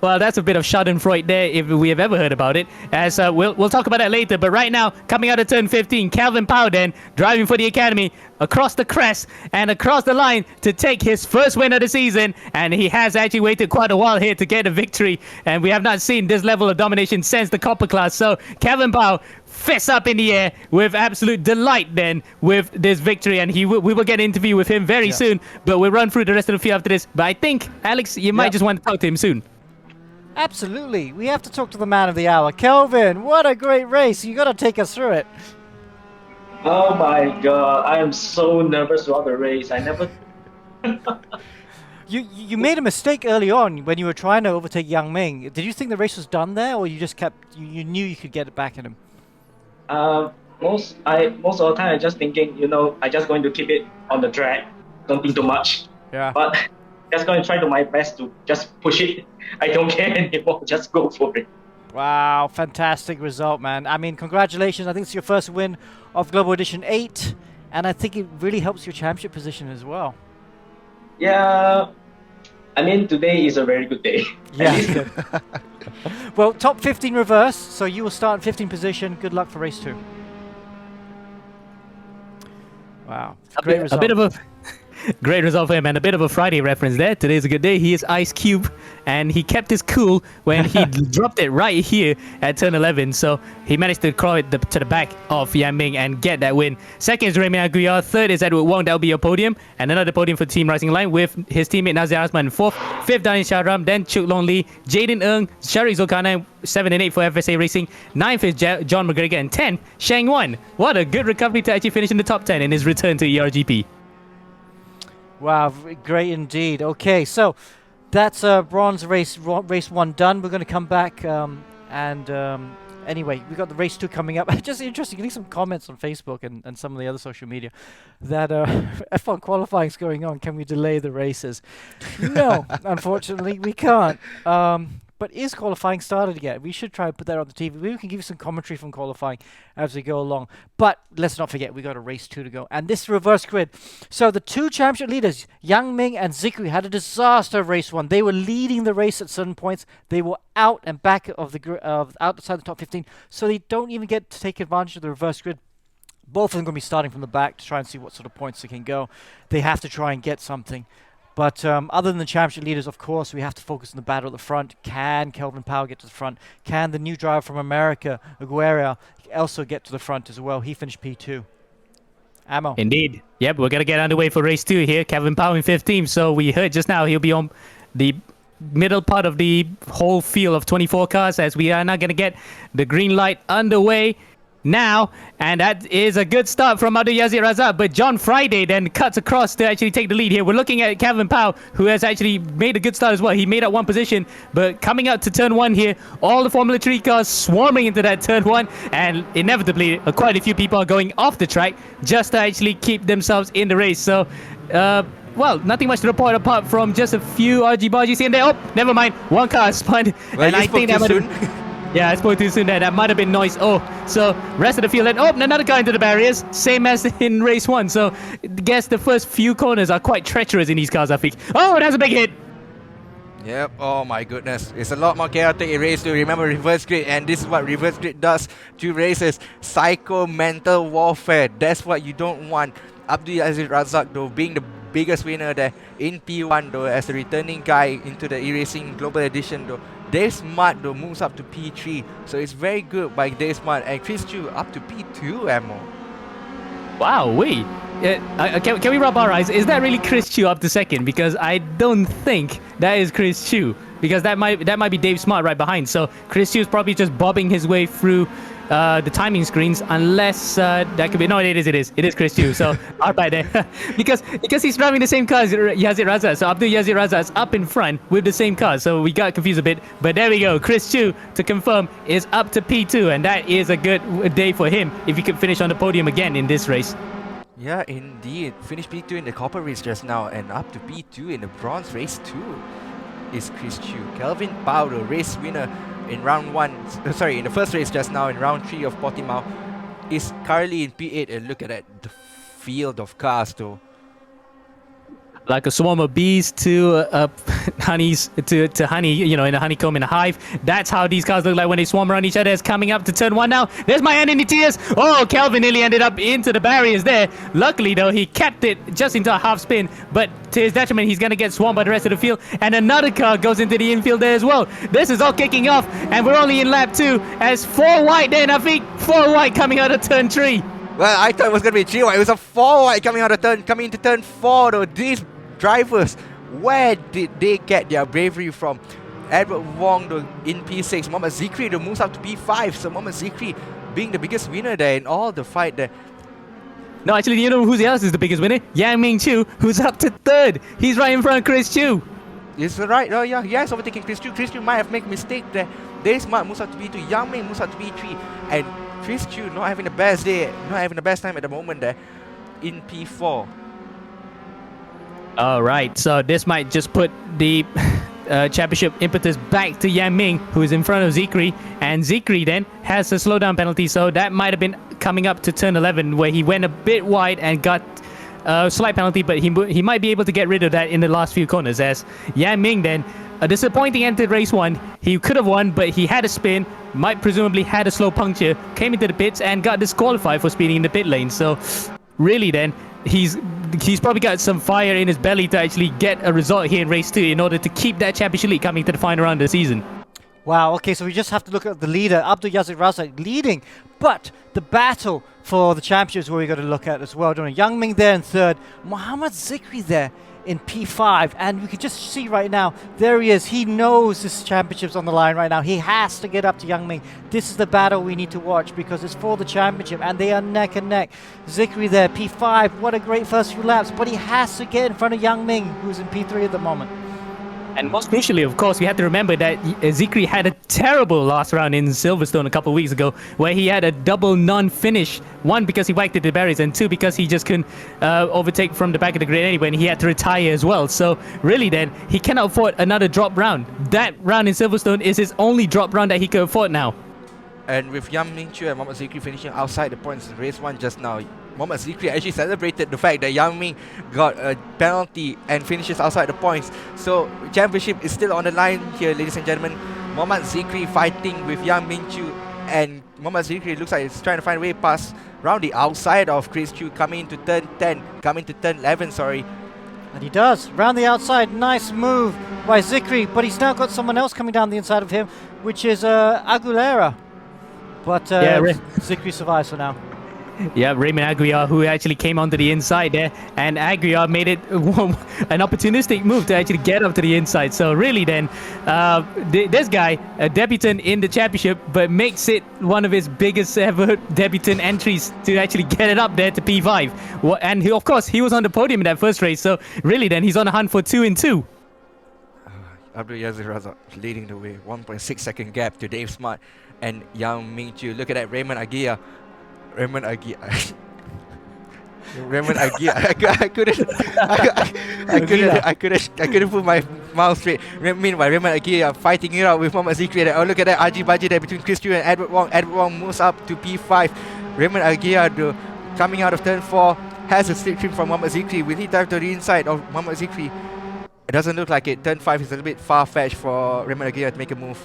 S3: Well, that's a bit of schadenfreude there if we have ever heard about it, as we'll talk about that later. But right now, coming out of turn 15, Kelvin Pao then driving for the Academy across the crest and across the line to take his first win of the season, and he has actually waited quite a while here to get a victory, and we have not seen this level of domination since the Copper Class. So Kelvin Pao fists up in the air with absolute delight then with this victory, and we will get an interview with him very soon, but we'll run through the rest of the field after this. But I think, Alex, you might just want to talk to him soon.
S1: Absolutely. We have to talk to the man of the hour. Kelvin, what a great race. You got to take us through it.
S4: Oh my god, I am so nervous throughout the race. I never.
S1: You made a mistake early on when you were trying to overtake Yang Ming. Did you think the race was done there, or you just you knew you could get it back at him?
S4: Most of the time, I'm just thinking, I just going to keep it on the track. Don't think too much.
S1: Yeah.
S4: But just going to try to my best to just push it. I don't care anymore. Just go for it.
S1: Wow, fantastic result, man. I mean, congratulations. I think it's your first win of Global Edition 8, and I think it really helps your championship position as well.
S4: Yeah, I mean, today is a very good day.
S1: Yeah. Well, top 15 reverse, so you will start in 15th position. Good luck for race 2. Wow, great result.
S3: A bit of a great result for him, and a bit of a Friday reference there. Today's a good day. He is Ice Cube, and he kept his cool when he dropped it right here at turn 11. So he managed to crawl it to the back of Yan Ming and get that win. Second is Remy Aguiar. Third is Edward Wong. That'll be your podium. And another podium for Team Rising Line with his teammate Nazir Asman. Fourth, fifth, Daniel Shahram. Then Chuk Long Lee, Jaden Ng, Shari Zulkarnain. 7 and 8 for FSA Racing. 9th is John McGregor. And 10, Shang Wan. What a good recovery to actually finish in the top 10 in his return to ERGP.
S1: Wow, great indeed. Okay, so that's bronze race 1 done. We're going to come back anyway, we got the race 2 coming up. Just interesting, getting some comments on Facebook and some of the other social media that F1 qualifying is going on. Can we delay the races? No, unfortunately, we can't. But is qualifying started yet? We should try and put that on the TV. Maybe we can give you some commentary from qualifying as we go along. But let's not forget, we got a race 2 to go. And this reverse grid. So the 2 championship leaders, Yang Ming and Zikri, had a disaster of race 1. They were leading the race at certain points. They were out and back of the outside the top 15. So they don't even get to take advantage of the reverse grid. Both of them going to be starting from the back to try and see what sort of points they can go. They have to try and get something. But other than the championship leaders, of course, we have to focus on the battle at the front. Can Kelvin Powell get to the front? Can the new driver from America, Aguilera, also get to the front as well? He finished P2. Ammo.
S3: Indeed. Yep, we're going to get underway for race 2 here. Kelvin Powell in 15th. So we heard just now he'll be on the middle part of the whole field of 24 cars as we are now going to get the green light underway now, and that is a good start from Abdul Yazid Razak, but John Friday then cuts across to actually take the lead here. We're looking at Kevin Powell, who has actually made a good start as well. He made up 1 position, but coming up to turn 1 here, all the Formula 3 cars swarming into that turn 1, and inevitably quite a few people are going off the track just to actually keep themselves in the race. So well, nothing much to report apart from just a few argy-bargies here and there. Oh, never mind. 1 car spun,
S2: well,
S3: and I think that might have... Yeah, I spoke too soon there. That might have been noise. Oh, so rest of the field. And another car into the barriers. Same as in race 1. So I guess the first few corners are quite treacherous in these cars, I think. Oh, it has a big hit.
S2: Yep, oh my goodness. It's a lot more chaotic in race 2. Remember reverse grid, and this is what reverse grid does to races. Psycho mental warfare. That's what you don't want. Abdul Aziz Razak, though, being the biggest winner there in P1, though, as a returning guy into the eRacing Global Edition, though. Dave Smart, though, moves up to P3, so it's very good by Dave Smart, and Chris Chu up to P2, Ammo.
S3: Wow, wait. Can we rub our eyes? Is that really Chris Chu up to second? Because I don't think that is Chris Chu, because that might be Dave Smart right behind. So Chris Chu is probably just bobbing his way through the timing screens, unless that could be... No, it is Chris Chu, so out by there. because he's driving the same car as Yazid Raza, so Abdul Yazid Raza is up in front with the same car, so we got confused a bit, but there we go. Chris Chu, to confirm, is up to P2, and that is a good day for him if he could finish on the podium again in this race.
S2: Yeah, indeed. Finished P2 in the copper race just now, and up to P2 in the bronze race too is Chris Chu. Kelvin Powell, the race winner in round 1, sorry, in the first race just now in round 3 of Portimao, is currently in P8, and look at that, the field of cars though.
S3: like a swarm of bees to honeys to honey, you know, in a honeycomb in a hive. That's how these cars look like when they swarm around each other. It's coming up to turn 1 now. There's my enemy Tiers. Oh, Kelvin nearly ended up into the barriers there. Luckily though, he kept it just into a half spin, but to his detriment, he's gonna get swarmed by the rest of the field, and another car goes into the infield there as well. This is all kicking off, and we're only in lap 2 as 4 white then, I think 4 white coming out of turn 3.
S2: Well, I thought it was going to be 3 white. It was a 4 white coming into turn 4 though. These drivers, where did they get their bravery from? Edward Wong though in P6, Mohamed Zikri though moves up to P5. So Mohamed Zikri being the biggest winner there in all the fight there.
S3: No, actually, you know who else is the biggest winner? Yang Ming Chu, who's up to 3rd. He's right in front of Chris Chu.
S2: Is right? Oh yeah, he has overtaken Chris Chu. Chris Chu might have made a mistake there. Dave Smart moves up to B2, Yang Ming moves up to B3, and Chris Chu not having the best day, not having the best time at the moment there in P4.
S3: Alright, so this might just put the championship impetus back to Yang Ming, who is in front of Zikri, and Zikri then has a slowdown penalty, so that might have been coming up to turn 11 where he went a bit wide and got a slight penalty, but he might be able to get rid of that in the last few corners, as Yang Ming then, a disappointing end to race 1. He could have won, but he had a spin, might presumably had a slow puncture, came into the pits and got disqualified for speeding in the pit lane. So really then, he's probably got some fire in his belly to actually get a result here in race 2 in order to keep that championship lead coming to the final round of the season.
S1: Wow, okay, so we just have to look at the leader, Abdul Yazid Razak, leading, but the battle for the championships where we got to look at as well, don't we? Yang Ming there in 3rd, Mohamed Zikri there in P5, and we can just see right now, there he is. He knows this championship's on the line right now. He has to get up to Yang Ming. This is the battle we need to watch because it's for the championship, and they are neck and neck. Zikri there, P5, what a great first few laps, but he has to get in front of Yang Ming, who's in P3 at the moment.
S3: And most crucially, of course, we have to remember that Zikri had a terrible last round in Silverstone a couple of weeks ago, where he had a double non-finish. 1, because he whacked at the barriers, and 2, because he just couldn't overtake from the back of the grid anyway, and he had to retire as well. So really then, he cannot afford another drop round. That round in Silverstone is his only drop round that he could afford now.
S2: And with Yang Ming Chu and Mohamed Zikri finishing outside the points in race 1 just now, Mohamed Zikri actually celebrated the fact that Yang Ming got a penalty and finishes outside the points. So championship is still on the line here, ladies and gentlemen. Mohamed Zikri fighting with Yang Ming Chu, and Mohamed Zikri looks like he's trying to find a way past round the outside of Chris Chu, coming into turn 11, sorry.
S1: And he does, round the outside, nice move by Zikri, but he's now got someone else coming down the inside of him, which is Aguilera. But Zikri survives for now.
S3: Yeah, Raymond Aguiar, who actually came onto the inside there, and Aguiar made it an opportunistic move to actually get up to the inside. So really then, this guy, a debutant in the championship, but makes it one of his biggest ever debutant entries to actually get it up there to P5. And he, of course, he was on the podium in that first race, so really then he's on a hunt for 2 and 2.
S2: Abdul Yazid Razak leading the way, 1.6 second gap to Dave Smart and Yang Ming Chu. Look at that, Raymond Aguiar. I couldn't put my mouth straight. Meanwhile, Raymond Aguiar fighting it out with Mohamed Zikri. Oh, look at that, Aji Baji there between Chris Chu and Edward Wong. Edward Wong moves up to P5. Raymond Aguiar, though, coming out of turn 4, has a slipstream from Mohamed Zikri. Will he dive to the inside of Mohamed Zikri? It doesn't look like it. Turn 5 is a little bit far-fetched for Raymond Aguiar to make a move.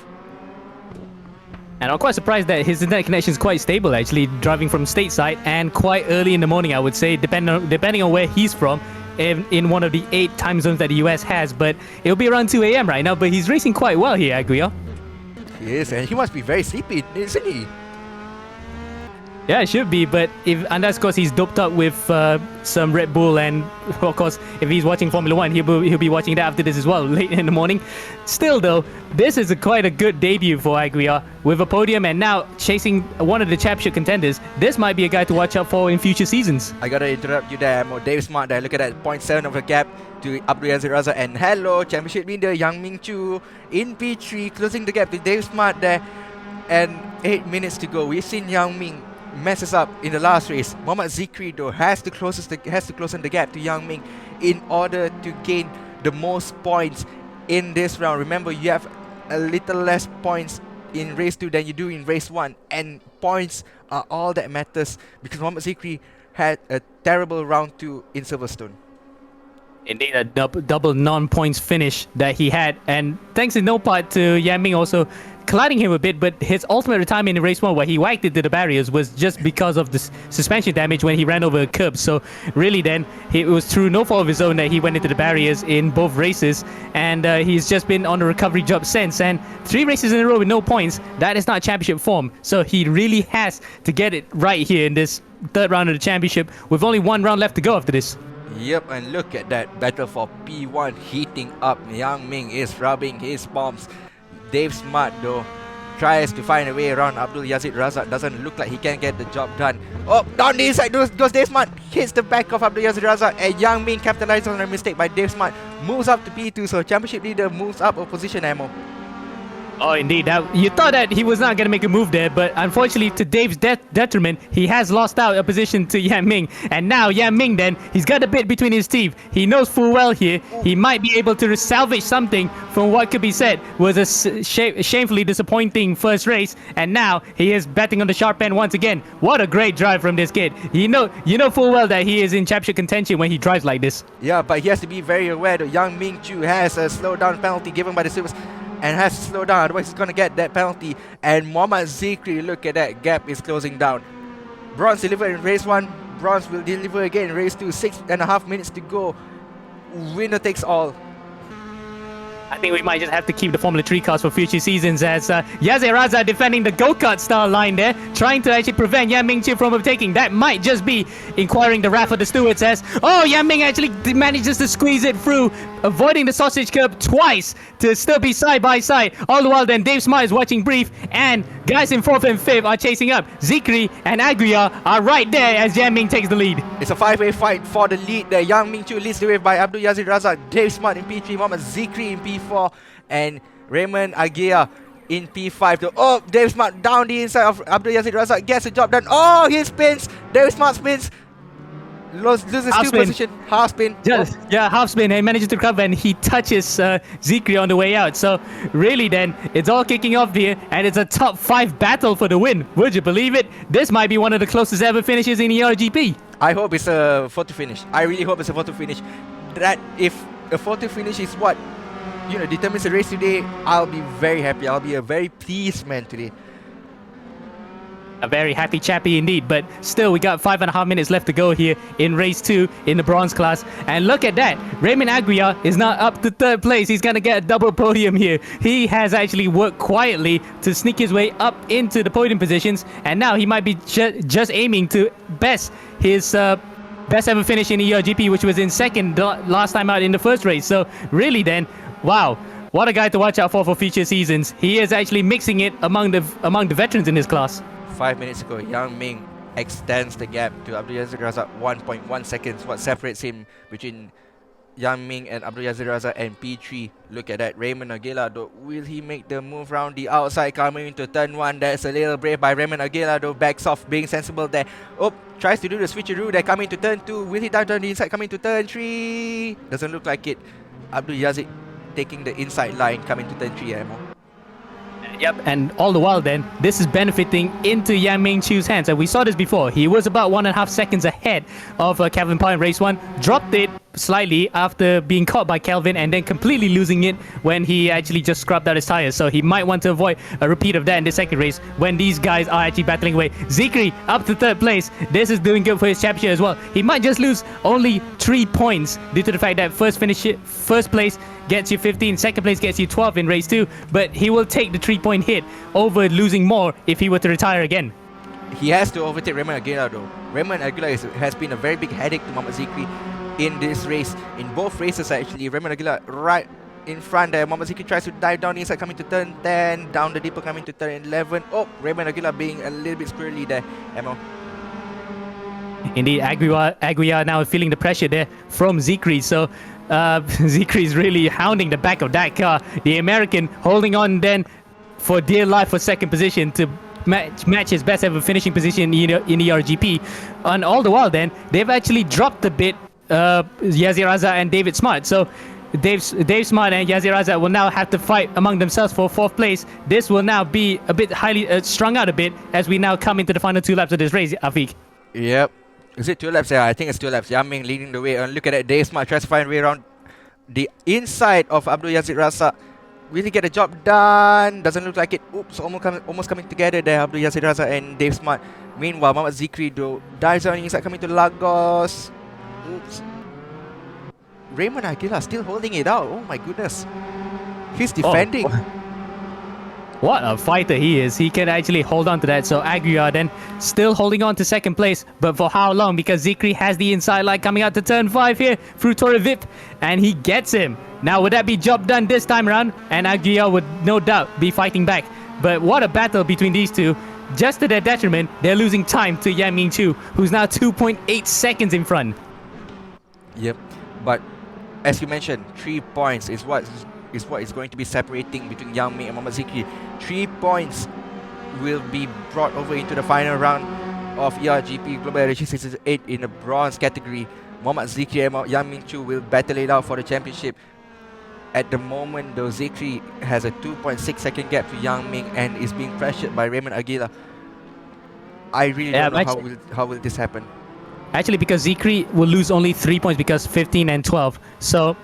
S3: And I'm quite surprised that his internet connection is quite stable, actually, driving from stateside and quite early in the morning, I would say, depending on where he's from, in one of the 8 time zones that the US has. But it'll be around 2 a.m. right now, but he's racing quite well here, Aguiar.
S2: He is, and he must be very sleepy, isn't he?
S3: Yeah, it should be, but and that's because he's doped up with some Red Bull, and of course, if he's watching Formula 1, he'll be watching that after this as well, late in the morning. Still though, this is quite a good debut for Aguiar, with a podium and now chasing one of the championship contenders. This might be a guy to watch out for in future seasons.
S2: I gotta interrupt you there, Dave Smart there. Look at that, 0.7 of a gap to Abdul Yazid Razak, and hello, championship leader Yang Ming Chu in P3, closing the gap to Dave Smart there, and 8 minutes to go. We've seen Yang Ming messes up in the last race. Mohamed Zikri though has to close the gap to Yang Ming in order to gain the most points in this round. Remember, you have a little less points in race 2 than you do in race 1, and points are all that matters because Mohamed Zikri had a terrible round 2 in Silverstone.
S3: Indeed, a double non-points finish that he had, and thanks in no part to Yan Ming also colliding him a bit, but his ultimate retirement in race 1 where he whacked into the barriers was just because of the suspension damage when he ran over a curb. So really then, it was through no fault of his own that he went into the barriers in both races, and he's just been on a recovery job since, and 3 races in a row with no points, that is not championship form. So he really has to get it right here in this 3rd round of the championship with only 1 round left to go after this.
S2: Yep, and look at that battle for P1 heating up. Yang Ming is rubbing his palms. Dave Smart though tries to find a way around Abdul Yazid Razak. Doesn't look like he can get the job done. Oh, down the inside goes Dave Smart. Hits the back of Abdul Yazid Razak, and Yang Ming capitalizes on a mistake by Dave Smart. Moves up to P2, so championship leader moves up a position, Ammo.
S3: Oh, indeed. You thought that he was not going to make a move there, but unfortunately, to Dave's detriment, he has lost out a position to Yan Ming. And now, Yan Ming then, he's got a bit between his teeth. He knows full well here, he might be able to salvage something from what could be said was a shamefully disappointing first race. And now, he is betting on the sharp end once again. What a great drive from this kid. You know full well that he is in championship contention when he drives like this.
S2: Yeah, but he has to be very aware that Yang Ming Chu has a slowdown penalty given by the Silvers, and has to slow down, otherwise he's going to get that penalty. And Muhammad Zikri, look at that gap, is closing down. Bronze delivered in race 1, Bronze will deliver again in race 2. 6.5 minutes to go. Winner takes all.
S3: I think we might just have to keep the Formula 3 cars for future seasons, as Yazir Raza defending the go-kart style line there, trying to actually prevent Yan Ming Chu from overtaking. That might just be inquiring the wrath of the stewards, as Yan Ming actually manages to squeeze it through, avoiding the sausage curb twice to still be side by side. All the while then, Dave Smart is watching brief, and guys in 4th and 5th are chasing up. Zikri and Aguiar are right there as Yan Ming takes the lead.
S2: It's a 5-way fight for the lead there. Yang Ming Chu leads the way by Abdul Yazid Razak, Dave Smart in P3, Muhammad Zikri in P4, and Raymond Aguiar in P5. Oh, Dave Smart down the inside of Abdul Yazid Razak, gets the job done. Oh, he spins. Dave Smart spins. Loses two position. Half spin.
S3: Half spin, and manages to recover, and he touches Zikri on the way out. So really then, it's all kicking off here, and it's a top 5 battle for the win. Would you believe it? This might be one of the closest ever finishes in the ERGP.
S2: I hope it's a photo finish. I really hope it's a photo finish. That if a photo finish is what determines the race today, I'll be very happy. I'll be a very pleased man today.
S3: A very happy chappy indeed, but still we got 5.5 minutes left to go here in race 2 in the bronze class. And look at that, Raymond Aguiar is now up to 3rd place. He's gonna get a double podium here. He has actually worked quietly to sneak his way up into the podium positions, and now he might be just aiming to best his best ever finish in the ERGP, which was in 2nd last time out in the 1st race. So really then, wow, what a guy to watch out for future seasons. He is actually mixing it among the veterans in his class.
S2: 5 minutes ago, Yang Ming extends the gap to Abdul Yazid Razak 1.1 seconds. What separates him between Yang Ming and Abdul Yazid Razak and P3. Look at that. Raymond Aguilar though, will he make the move round the outside coming into turn 1? That's a little brave by Raymond Aguilar though, backs off, being sensible there. Oh, tries to do the switcheroo there, coming to turn 2. Will he dive down the inside coming to turn 3? Doesn't look like it. Abdul Yazid taking the inside line coming to turn 3, Ammo.
S3: Yep, and all the while then, this is benefiting into Yan Ming Chu's hands. And we saw this before. He was about 1.5 seconds ahead of Calvin Powell in race 1. Dropped it slightly after being caught by Calvin, and then completely losing it when he actually just scrubbed out his tires. So he might want to avoid a repeat of that in the 2nd race when these guys are actually battling away. Zikri up to 3rd place. This is doing good for his championship as well. He might just lose only 3 points due to the fact that first place gets you 15, 2nd place gets you 12 in race 2, but he will take the 3-point hit over losing more if he were to retire again.
S2: He has to overtake Raymond Aguilar though. Raymond Aguilar has been a very big headache to Muhammad Zikri in this race. In both races actually, Raymond Aguilar right in front there. Muhammad Zikri tries to dive down inside coming to turn 10, down the deeper coming to turn 11. Oh, Raymond Aguilar being a little bit squirrely there, Emma.
S3: Indeed, Aguiar now feeling the pressure there from Zikri. So Zikri is really hounding the back of that car. The American holding on then for dear life for 2nd position to match his best ever finishing position in ERGP. And all the while then, they've actually dropped a bit Yazir Raza and David Smart. So Dave Smart and Yazir Raza will now have to fight among themselves for 4th place. This will now be a bit highly strung out a bit as we now come into the final 2 laps of this race, Afiq.
S2: Yep. Is it 2 laps? Yeah, I think it's 2 laps. Yang Ming leading the way. And look at that. Dave Smart tries to find a way around the inside of Abdul Yazid Raza. Really get the job done. Doesn't look like it. Oops, almost coming together there. Abdul Yazid Raza and Dave Smart. Meanwhile, Muhammad Zikri though dives on the inside coming to Lagos. Oops. Raymond Aguilar still holding it out. Oh my goodness. He's defending.
S3: What a fighter he is. He can actually hold on to that. So Aguiar then still holding on to second place. But for how long? Because Zikri has the inside line coming out to turn 5 here through Torre Vip. And he gets him. Now would that be job done this time around? And Aguiar would no doubt be fighting back. But what a battle between these two. Just to their detriment, they're losing time to Yang Ming Chu, who's now 2.8 seconds in front.
S2: Yep. But as you mentioned, 3 points is what is going to be separating between Yang Ming and Muhammad Zikri. 3 points will be brought over into the final round of ERGP Global Edition Season 8 in the bronze category. Muhammad Zikri and Yang Ming Chu will battle it out for the championship. At the moment, though, Zikri has a 2.6 second gap to Yang Ming and is being pressured by Raymond Aguilar. I really don't know how will this happen.
S3: Actually, because Zikri will lose only 3 points because 15 and 12. So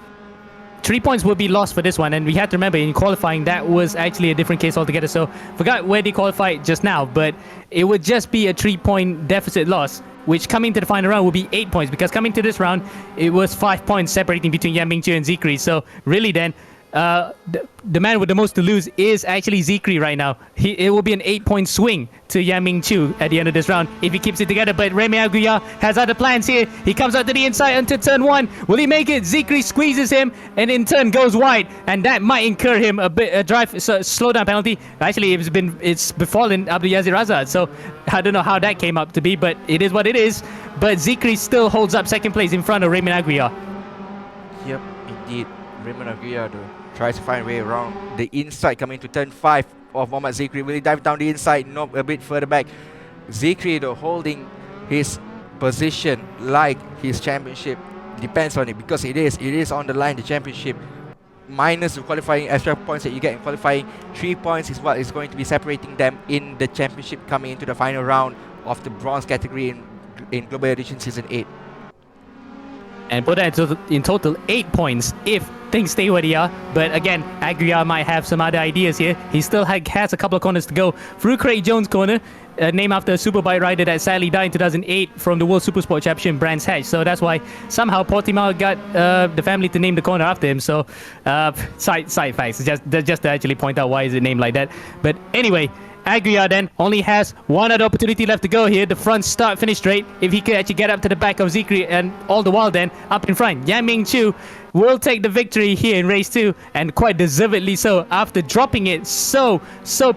S3: 3 points will be lost for this one. And we have to remember in qualifying, that was actually a different case altogether. So forgot where they qualified just now, but it would just be a 3-point deficit loss, which coming to the final round will be 8 points, because coming to this round, it was 5 points separating between Yang Ming Chu and Zikri. So really then, the man with the most to lose is actually Zikri right now. It will be an 8-point swing to Yang Ming Chu at the end of this round if he keeps it together. But Remy Aguiar has other plans here. He comes out to the inside onto turn 1. Will he make it? Zikri squeezes him and in turn goes wide, and that might incur him a drive slowdown penalty. Actually, it's befallen Abdul Yazid Razak. So I don't know how that came up to be, but it is what it is. But Zikri still holds up second place in front of Raymond Aguiar.
S2: Yep, indeed. Raymond Aguiar though tries to find a way around the inside coming to turn 5 of Muhammad Zikri. Will he dive down the inside? Nope, a bit further back. Zikri though holding his position like his championship depends on it, because it is on the line, the championship. Minus the qualifying extra points that you get in qualifying, 3 points is what is going to be separating them in the championship coming into the final round of the bronze category in Global Edition Season 8.
S3: And put that in total 8 points if things stay where they are. But again, Aguiar might have some other ideas here. He still has a couple of corners to go through Craig Jones' corner, named after a superbike rider that sadly died in 2008 from the World Supersport Championship, Brands Hatch. So that's why somehow Portimao got the family to name the corner after him. So side facts, just to actually point out why is it named like that. But anyway, Aguiar then only has one other opportunity left to go here. The front start finish straight. If he could actually get up to the back of Zikri, and all the while then up in front, Yang Ming Chu will take the victory here in race 2, and quite deservedly so, after dropping it so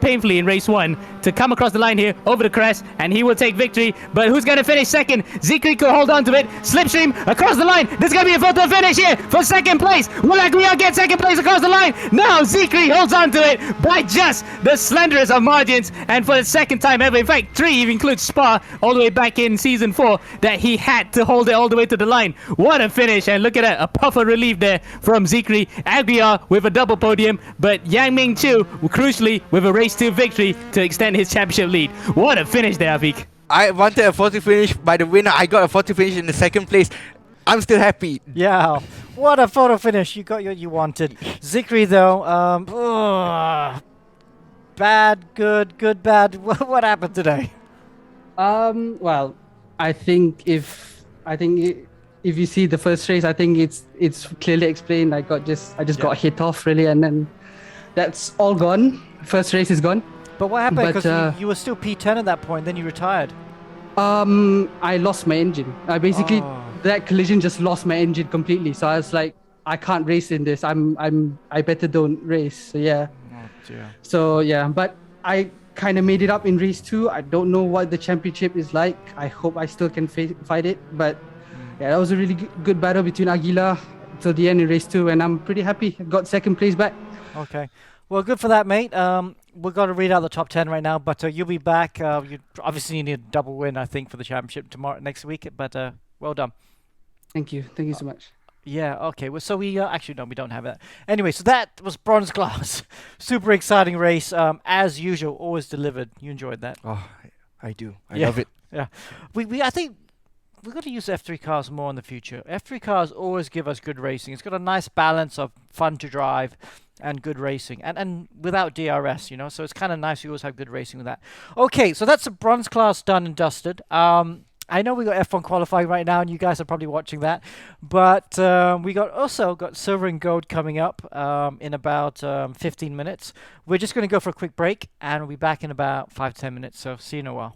S3: painfully in race 1 to come across the line here over the crest, and he will take victory. But who's going to finish second? Zikri could hold on to it. Slipstream across the line. There's going to be a photo finish here for second place. Will Aguiar get second place across the line? No, Zikri holds on to it by just the slenderest of margins, and for the second time ever, in fact 3 if you include Spa all the way back in season 4, that he had to hold it all the way to the line. What a finish, and look at that, a puff of relief there from Zikri. Aguiar with a double podium, but Yang Ming Chu crucially with a race 2 victory to extend his championship lead. What a finish there, Afik.
S2: I wanted a 40 finish by the winner. I got a 40 finish in the second place. I'm still happy.
S1: Yeah, what a photo finish. You got what you wanted. Zikri though, bad, good, bad. What happened today?
S5: Well, I think if you see the first race, I think it's clearly explained. I just got hit off really, and then that's all gone. First race is gone.
S1: But what happened? Because you were still P10 at that point, then you retired.
S5: I lost my engine. I basically that collision just lost my engine completely. So I was like, I can't race in this. I better don't race. So yeah.
S1: Oh dear.
S5: So yeah, but I kind of made it up in race 2. I don't know what the championship is like. I hope I still can fight it. But yeah, that was a really good battle between Aguilar till the end in race 2, and I'm pretty happy. I got second place back.
S1: Okay. Well, good for that, mate. We've got to read out the top 10 right now, but you'll be back. You obviously need a double win, I think, for the championship next week. But well done.
S5: Thank you so much.
S1: Yeah, okay. Well, so we actually, no, we don't have that. Anyway, so that was Bronze Class. Super exciting race. As usual, always delivered. You enjoyed that.
S2: Oh, I do. I love it.
S1: Yeah. I think we've got to use F3 cars more in the future. F3 cars always give us good racing. It's got a nice balance of fun to drive and good racing, and without DRS, you know. So it's kind of nice. You always have good racing with that. Okay, so that's the bronze class done and dusted. I know we got F1 qualifying right now, and you guys are probably watching that. But we also got silver and gold coming up in about 15 minutes. We're just going to go for a quick break, and we'll be back in about 5 to 10 minutes. So see you in a while.